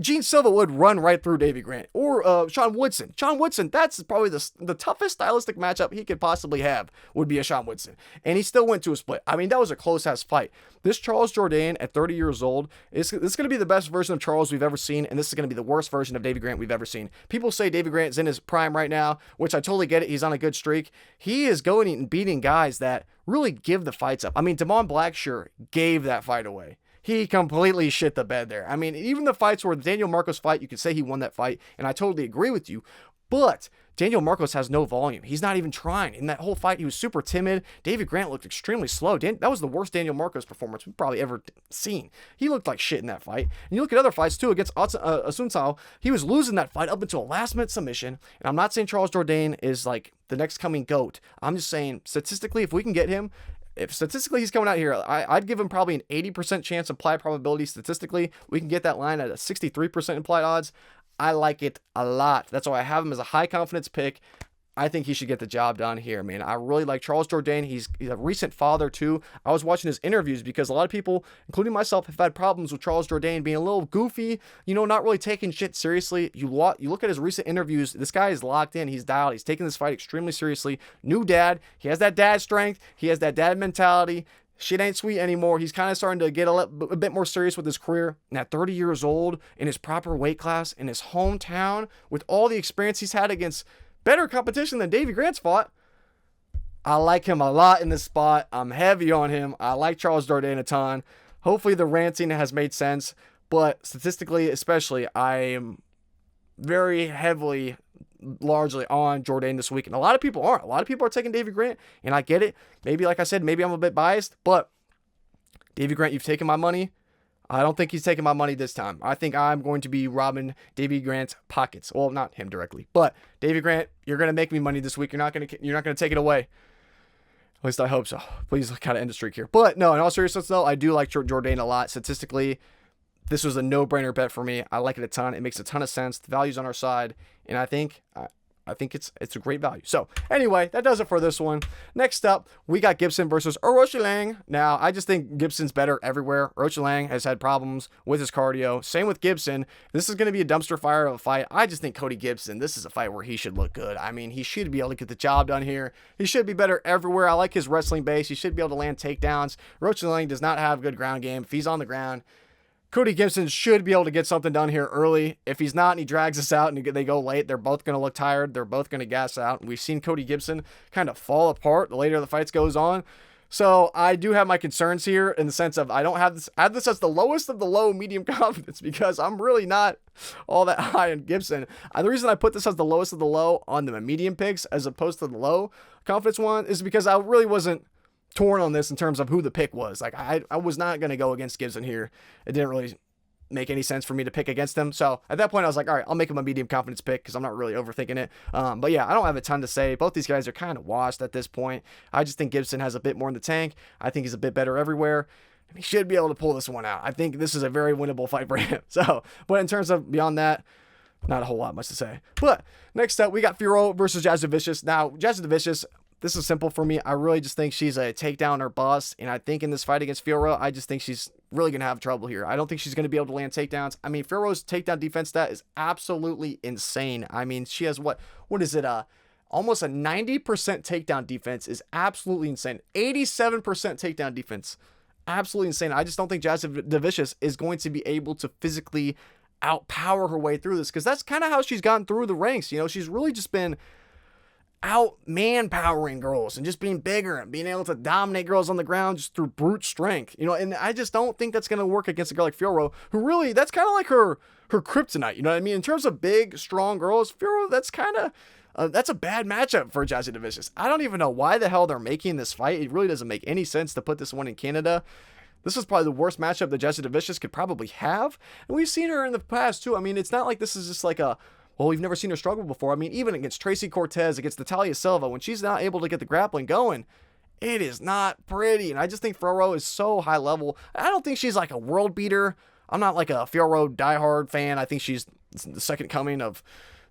Gene Silva would run right through Davey Grant or Sean Woodson. Sean Woodson, that's probably the toughest stylistic matchup he could possibly have would be a Sean Woodson. And he still went to a split. I mean, that was a close-ass fight. This Charles Jourdain at 30 years old, this is going to be the best version of Charles we've ever seen, and this is going to be the worst version of Davey Grant we've ever seen. People say Davey Grant's in his prime right now, which I totally get it. He's on a good streak. He is going and beating guys that really give the fights up. I mean, Damon Blackshear gave that fight away. He completely shit the bed there. I mean, even the fights where the Daniel Marcos fight, you could say he won that fight, and I totally agree with you. But Daniel Marcos has no volume. He's not even trying. In that whole fight, he was super timid. Davey Grant looked extremely slow. That was the worst Daniel Marcos performance we've probably ever seen. He looked like shit in that fight. And you look at other fights, too, against Asuncao. He was losing that fight up until a last-minute submission. And I'm not saying Charles Jourdain is like the next coming GOAT. I'm just saying, statistically, if we can get him, if statistically he's coming out here, I'd give him probably an 80% chance implied probability statistically. We can get that line at a 63% implied odds. I like it a lot. That's why I have him as a high confidence pick. I think he should get the job done here, man. I really like Charles Jourdain. He's a recent father, too. I was watching his interviews because a lot of people, including myself, have had problems with Charles Jourdain being a little goofy, not really taking shit seriously. You look at his recent interviews, this guy is locked in. He's dialed. He's taking this fight extremely seriously. New dad. He has that dad strength. He has that dad mentality. Shit ain't sweet anymore. He's kind of starting to get a bit more serious with his career. And at 30 years old, in his proper weight class, in his hometown, with all the experience he's had against better competition than Davey Grant's fought, I like him a lot in this spot. I'm heavy on him. I like Charles Jourdain a ton. Hopefully the ranting has made sense, but statistically especially, I am very heavily, largely on Jourdain this week, and a lot of people aren't. A lot of people are taking Davey Grant, and I get it. Maybe, like I said, maybe I'm a bit biased, but Davey Grant, you've taken my money. I don't think he's taking my money this time. I think I'm going to be robbing Davey Grant's pockets. Well, not him directly, but Davey Grant, you're going to make me money this week. You're not going to take it away. At least I hope so. Please kind of end the streak here. But no, in all seriousness though, I do like Jourdain a lot. Statistically, this was a no-brainer bet for me. I like it a ton. It makes a ton of sense. The value's on our side, and I think I think it's a great value. So anyway, that does it for this one. Next up, we got Gibson versus Aoriqileng. Now, I just think Gibson's better everywhere. Aoriqileng has had problems with his cardio. Same with Gibson. This is going to be a dumpster fire of a fight. I just think Cody Gibson, this is a fight where he should look good. I mean, he should be able to get the job done here. He should be better everywhere. I like his wrestling base. He should be able to land takedowns. Aoriqileng does not have good ground game. If he's on the ground, Cody Gibson should be able to get something done here early. If he's not and he drags us out and they go late, they're both going to look tired. They're both going to gas out. We've seen Cody Gibson kind of fall apart the later the fights goes on. So I do have my concerns here in the sense of I don't have this. I have this as the lowest of the low medium confidence because I'm really not all that high in Gibson. The reason I put this as the lowest of the low on the medium picks as opposed to the low confidence one is because I really wasn't torn on this in terms of who the pick was. Like I was not going to go against Gibson here. It didn't really make any sense for me to pick against him. So at that point I was like, all right, I'll make him a medium confidence pick because I'm not really overthinking it. But yeah, I don't have a ton to say. Both these guys are kind of washed at this point. I just think Gibson has a bit more in the tank. I think he's a bit better everywhere. He should be able to pull this one out. I think this is a very winnable fight for him. So, but in terms of beyond that, not a whole lot much to say. But next up, we got Fiorot versus Jazzy Vicious. Now, Jazzy Vicious, this is simple for me. I really just think she's a takedown or bust. And I think in this fight against Fiorot, I just think she's really going to have trouble here. I don't think she's going to be able to land takedowns. I mean, Fiorot's takedown defense stat is absolutely insane. I mean, she has what is it? Almost a 90% takedown defense is absolutely insane. 87% takedown defense. Absolutely insane. I just don't think Jazzy Vicious is going to be able to physically outpower her way through this because that's kind of how she's gotten through the ranks. You know, she's really just been out manpowering girls and just being bigger and being able to dominate girls on the ground just through brute strength, you know, and I just don't think that's going to work against a girl like Fiorot, who really, that's kind of like her kryptonite, you know what I mean? In terms of big, strong girls, Fiorot, that's kind of, that's a bad matchup for Jazzy Vicious. I don't even know why the hell they're making this fight. It really doesn't make any sense to put this one in Canada. This is probably the worst matchup that Jazzy Vicious could probably have, and we've seen her in the past too. I mean, it's not like this is just like a, well, we've never seen her struggle before. I mean, even against Tracy Cortez, against Natalia Silva, when she's not able to get the grappling going, it is not pretty. And I just think Fiorot is so high level. I don't think she's like a world beater. I'm not like a Fiorot diehard fan. I think she's the second coming of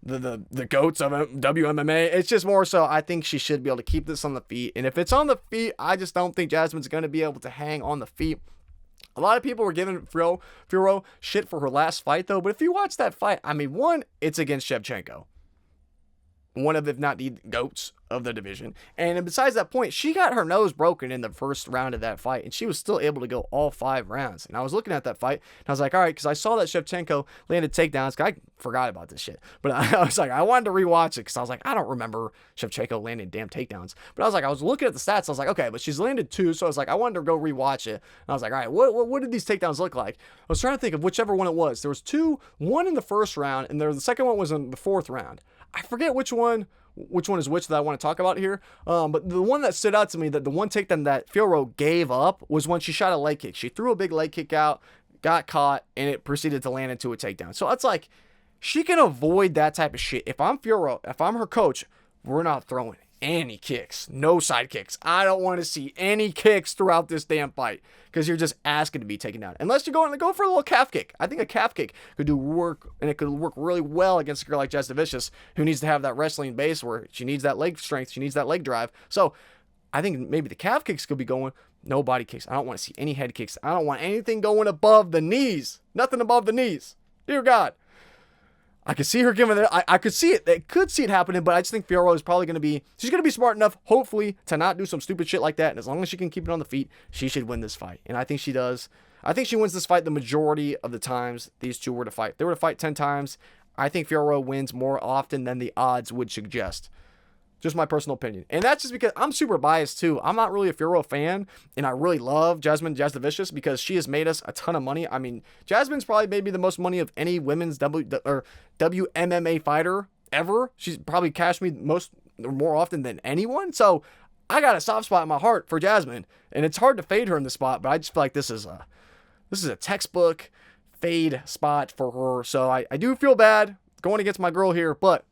the goats of WMMA. It's just more so I think she should be able to keep this on the feet. And if it's on the feet, I just don't think Jasmine's going to be able to hang on the feet. A lot of people were giving Fiorot shit for her last fight, though. But if you watch that fight, I mean, one, it's against Shevchenko. One of, if not the GOATs of the division. And besides that point, she got her nose broken in the first round of that fight, and she was still able to go all 5 rounds. And I was looking at that fight, and I was like, all right, because I saw that Shevchenko landed takedowns. I forgot about this shit. But I was like, I wanted to rewatch it, because I was like, I don't remember Shevchenko landing damn takedowns. But I was like, I was looking at the stats, I was like, okay, but she's landed 2, so I was like, I wanted to go rewatch it. And I was like, all right, what did these takedowns look like? I was trying to think of whichever one it was. There was 2, one in the first round, and the second one was in the 4th round. I forget which one is which that I want to talk about here. But the one that stood out to me, that the one takedown that Fiorot gave up, was when she shot a leg kick. She threw a big leg kick out, got caught, and it proceeded to land into a takedown. So it's like, she can avoid that type of shit. If I'm Fiorot, if I'm her coach, we're not throwing any kicks. No side kicks. I don't want to see any kicks throughout this damn fight, because you're just asking to be taken down. Unless you're going to go for a little calf kick. I think a calf kick could do work, and it could work really well against a girl like Jazzy Vicious, who needs to have that wrestling base where she needs that leg strength, she needs that leg drive. So I think maybe the calf kicks could be going. No body kicks. I don't want to see any head kicks. I don't want anything going above the knees. Nothing above the knees. Dear God. I could see her giving it. I could see it. I could see it happening, but I just think Fiorot is probably going to be, she's going to be smart enough, hopefully, to not do some stupid shit like that. And as long as she can keep it on the feet, she should win this fight. And I think she does. I think she wins this fight the majority of the times these two were to fight. If they were to fight 10 times, I think Fiorot wins more often than the odds would suggest. Just my personal opinion. And that's just because I'm super biased too. I'm not really a Fiorot fan, and I really love Jazzy Vicious because she has made us a ton of money. I mean, Jasmine's probably made me the most money of any women's WMMA fighter ever. She's probably cashed me more often than anyone. So I got a soft spot in my heart for Jasmine, and it's hard to fade her in this spot, but I just feel like this is a textbook fade spot for her. So I do feel bad going against my girl here, but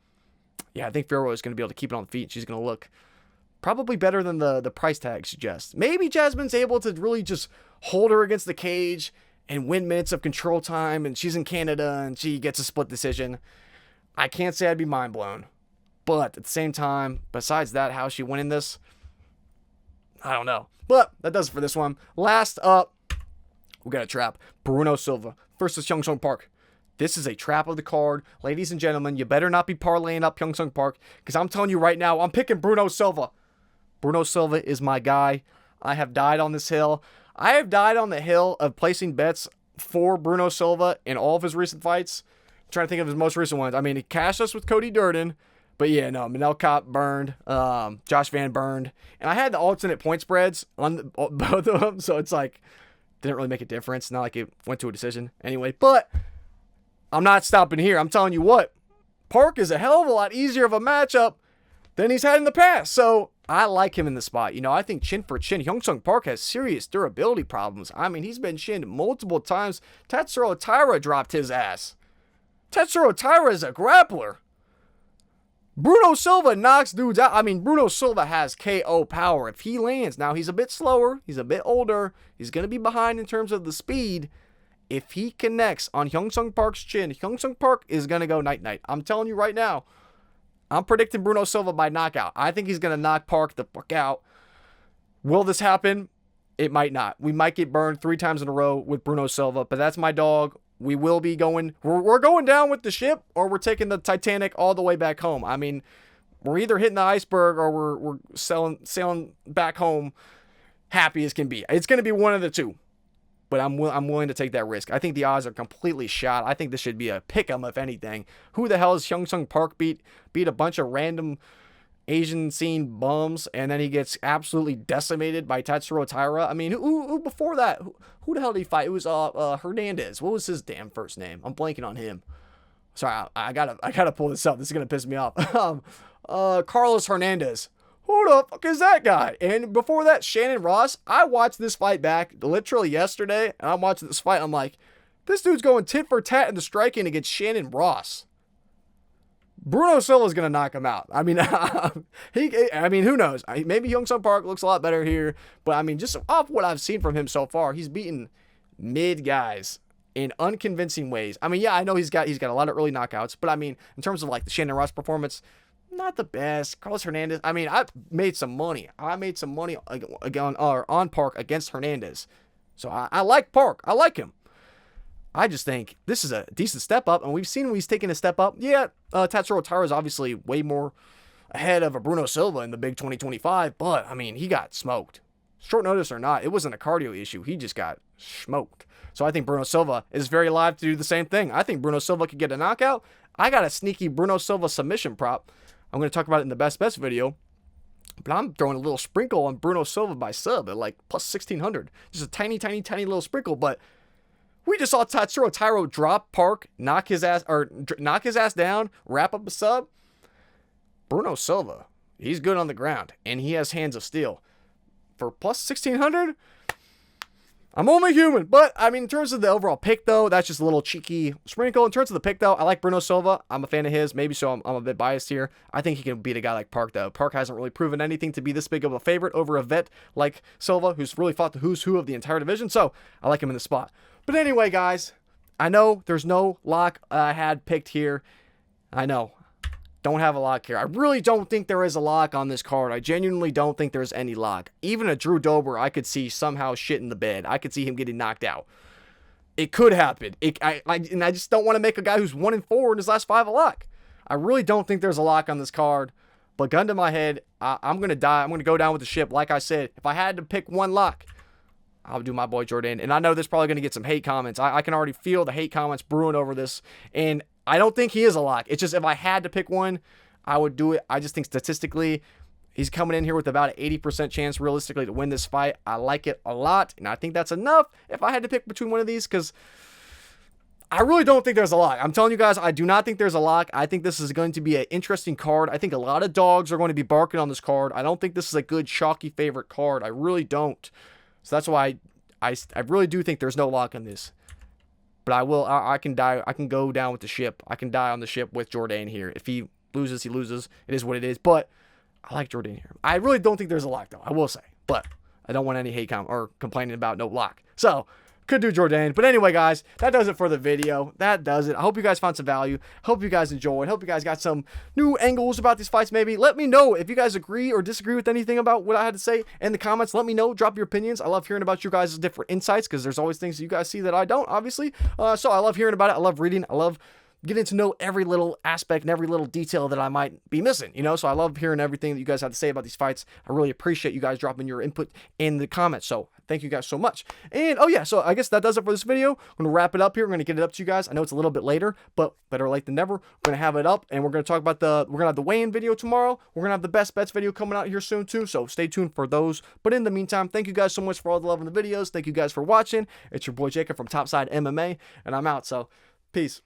yeah, I think Fiorot is going to be able to keep it on the feet. She's going to look probably better than the price tag suggests. Maybe Jasmine's able to really just hold her against the cage and win minutes of control time, and she's in Canada and she gets a split decision. I can't say I'd be mind blown. But at the same time, besides that, how is she winning this? I don't know. But that does it for this one. Last up, we got a trap. Bruno Silva versus Hyung-Sung Park. This is a trap of the card. Ladies and gentlemen, you better not be parlaying up Hyung-Sung Park, because I'm telling you right now, I'm picking Bruno Silva. Bruno Silva is my guy. I have died on this hill. I have died on the hill of placing bets for Bruno Silva in all of his recent fights. I'm trying to think of his most recent ones. I mean, he cashed us with Cody Djorden. But yeah, no, Manel Kopp burned, Josh Van burned, and I had the alternate point spreads on both of them, so it's like, didn't really make a difference. Not like it went to a decision anyway, but I'm not stopping here. I'm telling you what, Park is a hell of a lot easier of a matchup than he's had in the past, so I like him in the spot. You know, I think chin for chin, Hyung-Sung Park has serious durability problems. I mean, he's been chinned multiple times. Tatsuro Taira dropped his ass. Tatsuro Taira is a grappler. Bruno Silva knocks dudes out. I mean, Bruno Silva has KO power if he lands. Now, he's a bit slower. He's a bit older. He's going to be behind in terms of the speed. If he connects on Hyung-Sung Park's chin, Hyung-Sung Park is going to go night-night. I'm telling you right now, I'm predicting Bruno Silva by knockout. I think he's going to knock Park the fuck out. Will this happen? It might not. We might get burned 3 times in a row with Bruno Silva, but that's my dog. We will be going, we're going down with the ship, or we're taking the Titanic all the way back home. I mean, we're either hitting the iceberg or we're sailing back home happy as can be. It's going to be one of the two, but I'm willing to take that risk. I think the odds are completely shot. I think this should be a pick'em, if anything. Who the hell is Hyung-Sung Park beat a bunch of random Asian scene bums, and then he gets absolutely decimated by Tatsuro Taira. I mean, who before that? Who the hell did he fight? It was Hernandez. What was his damn first name? I'm blanking on him. Sorry, I gotta pull this up. This is gonna piss me off. Carlos Hernandez. Who the fuck is that guy? And before that, Shannon Ross. I watched this fight back literally yesterday, and I'm watching this fight. I'm like, this dude's going tit for tat in the striking against Shannon Ross. Bruno Silva's going to knock him out. I mean, who knows? Maybe Hyung-Sung Park looks a lot better here. But, I mean, just off what I've seen from him so far, he's beaten mid guys in unconvincing ways. I mean, yeah, I know he's got a lot of early knockouts. But, I mean, in terms of, like, the Shannon Ross performance, not the best. Carlos Hernandez, I mean, I made some money. On Park against Hernandez. So, I like Park. I like him. I just think this is a decent step up, and we've seen when he's taken a step up. Yeah, Tatsuro Taira is obviously way more ahead of a Bruno Silva in the big 2025, but, I mean, he got smoked. Short notice or not, it wasn't a cardio issue. He just got smoked. So I think Bruno Silva is very live to do the same thing. I think Bruno Silva could get a knockout. I got a sneaky Bruno Silva submission prop. I'm going to talk about it in the best video. But I'm throwing a little sprinkle on Bruno Silva by sub at like plus 1,600. Just a tiny little sprinkle, but we just saw Tatsuro Taira drop Park, knock his ass down, wrap up a sub. Bruno Silva, he's good on the ground, and he has hands of steel. For plus 1,600, I'm only human. But, I mean, in terms of the overall pick, though, that's just a little cheeky sprinkle. In terms of the pick, though, I like Bruno Silva. I'm a fan of his. Maybe so I'm a bit biased here. I think he can beat a guy like Park, though. Park hasn't really proven anything to be this big of a favorite over a vet like Silva, who's really fought the who's who of the entire division. So, I like him in the spot. But anyway, guys, I know there's no lock I had picked here. I know. Don't have a lock here. I really don't think there is a lock on this card. I genuinely don't think there's any lock. Even a Drew Dober, I could see somehow shit in the bed. I could see him getting knocked out. It could happen. And I just don't want to make a guy who's 1-4 in his last 5 a lock. I really don't think there's a lock on this card. But gun to my head, I'm going to die. I'm going to go down with the ship. Like I said, if I had to pick one lock, I'll do my boy Jourdain. And I know there's probably going to get some hate comments. I can already feel the hate comments brewing over this. And I don't think he is a lock. It's just if I had to pick one, I would do it. I just think statistically, he's coming in here with about an 80% chance realistically to win this fight. I like it a lot. And I think that's enough if I had to pick between one of these, because I really don't think there's a lock. I'm telling you guys, I do not think there's a lock. I think this is going to be an interesting card. I think a lot of dogs are going to be barking on this card. I don't think this is a good, chalky favorite card. I really don't. So that's why I really do think there's no lock on this. But I can die. I can go down with the ship. I can die on the ship with Jourdain here. If he loses, he loses. It is what it is. But I like Jourdain here. I really don't think there's a lock, though. I will say. But I don't want any hate comment or complaining about no lock. So Could do Jourdain. But anyway, guys, that does it for the video. That does it. I hope you guys found some value. Hope you guys enjoyed. Hope you guys got some new angles about these fights maybe. Let me know if you guys agree or disagree with anything about what I had to say in the comments. Let me know. Drop your opinions. I love hearing about you guys' different insights because there's always things that you guys see that I don't, obviously. So I love hearing about it. I love reading. I love getting to know every little aspect and every little detail that I might be missing, you know? So I love hearing everything that you guys have to say about these fights. I really appreciate you guys dropping your input in the comments. So thank you guys so much. And, oh yeah, so I guess that does it for this video. I'm going to wrap it up here. We're going to get it up to you guys. I know it's a little bit later, but better late than never. We're going to have it up, and we're going to talk about we're going to have the weigh-in video tomorrow. We're going to have the best bets video coming out here soon too, so stay tuned for those. But in the meantime, thank you guys so much for all the love in the videos. Thank you guys for watching. It's your boy Jacob from Topside MMA, and I'm out, so peace.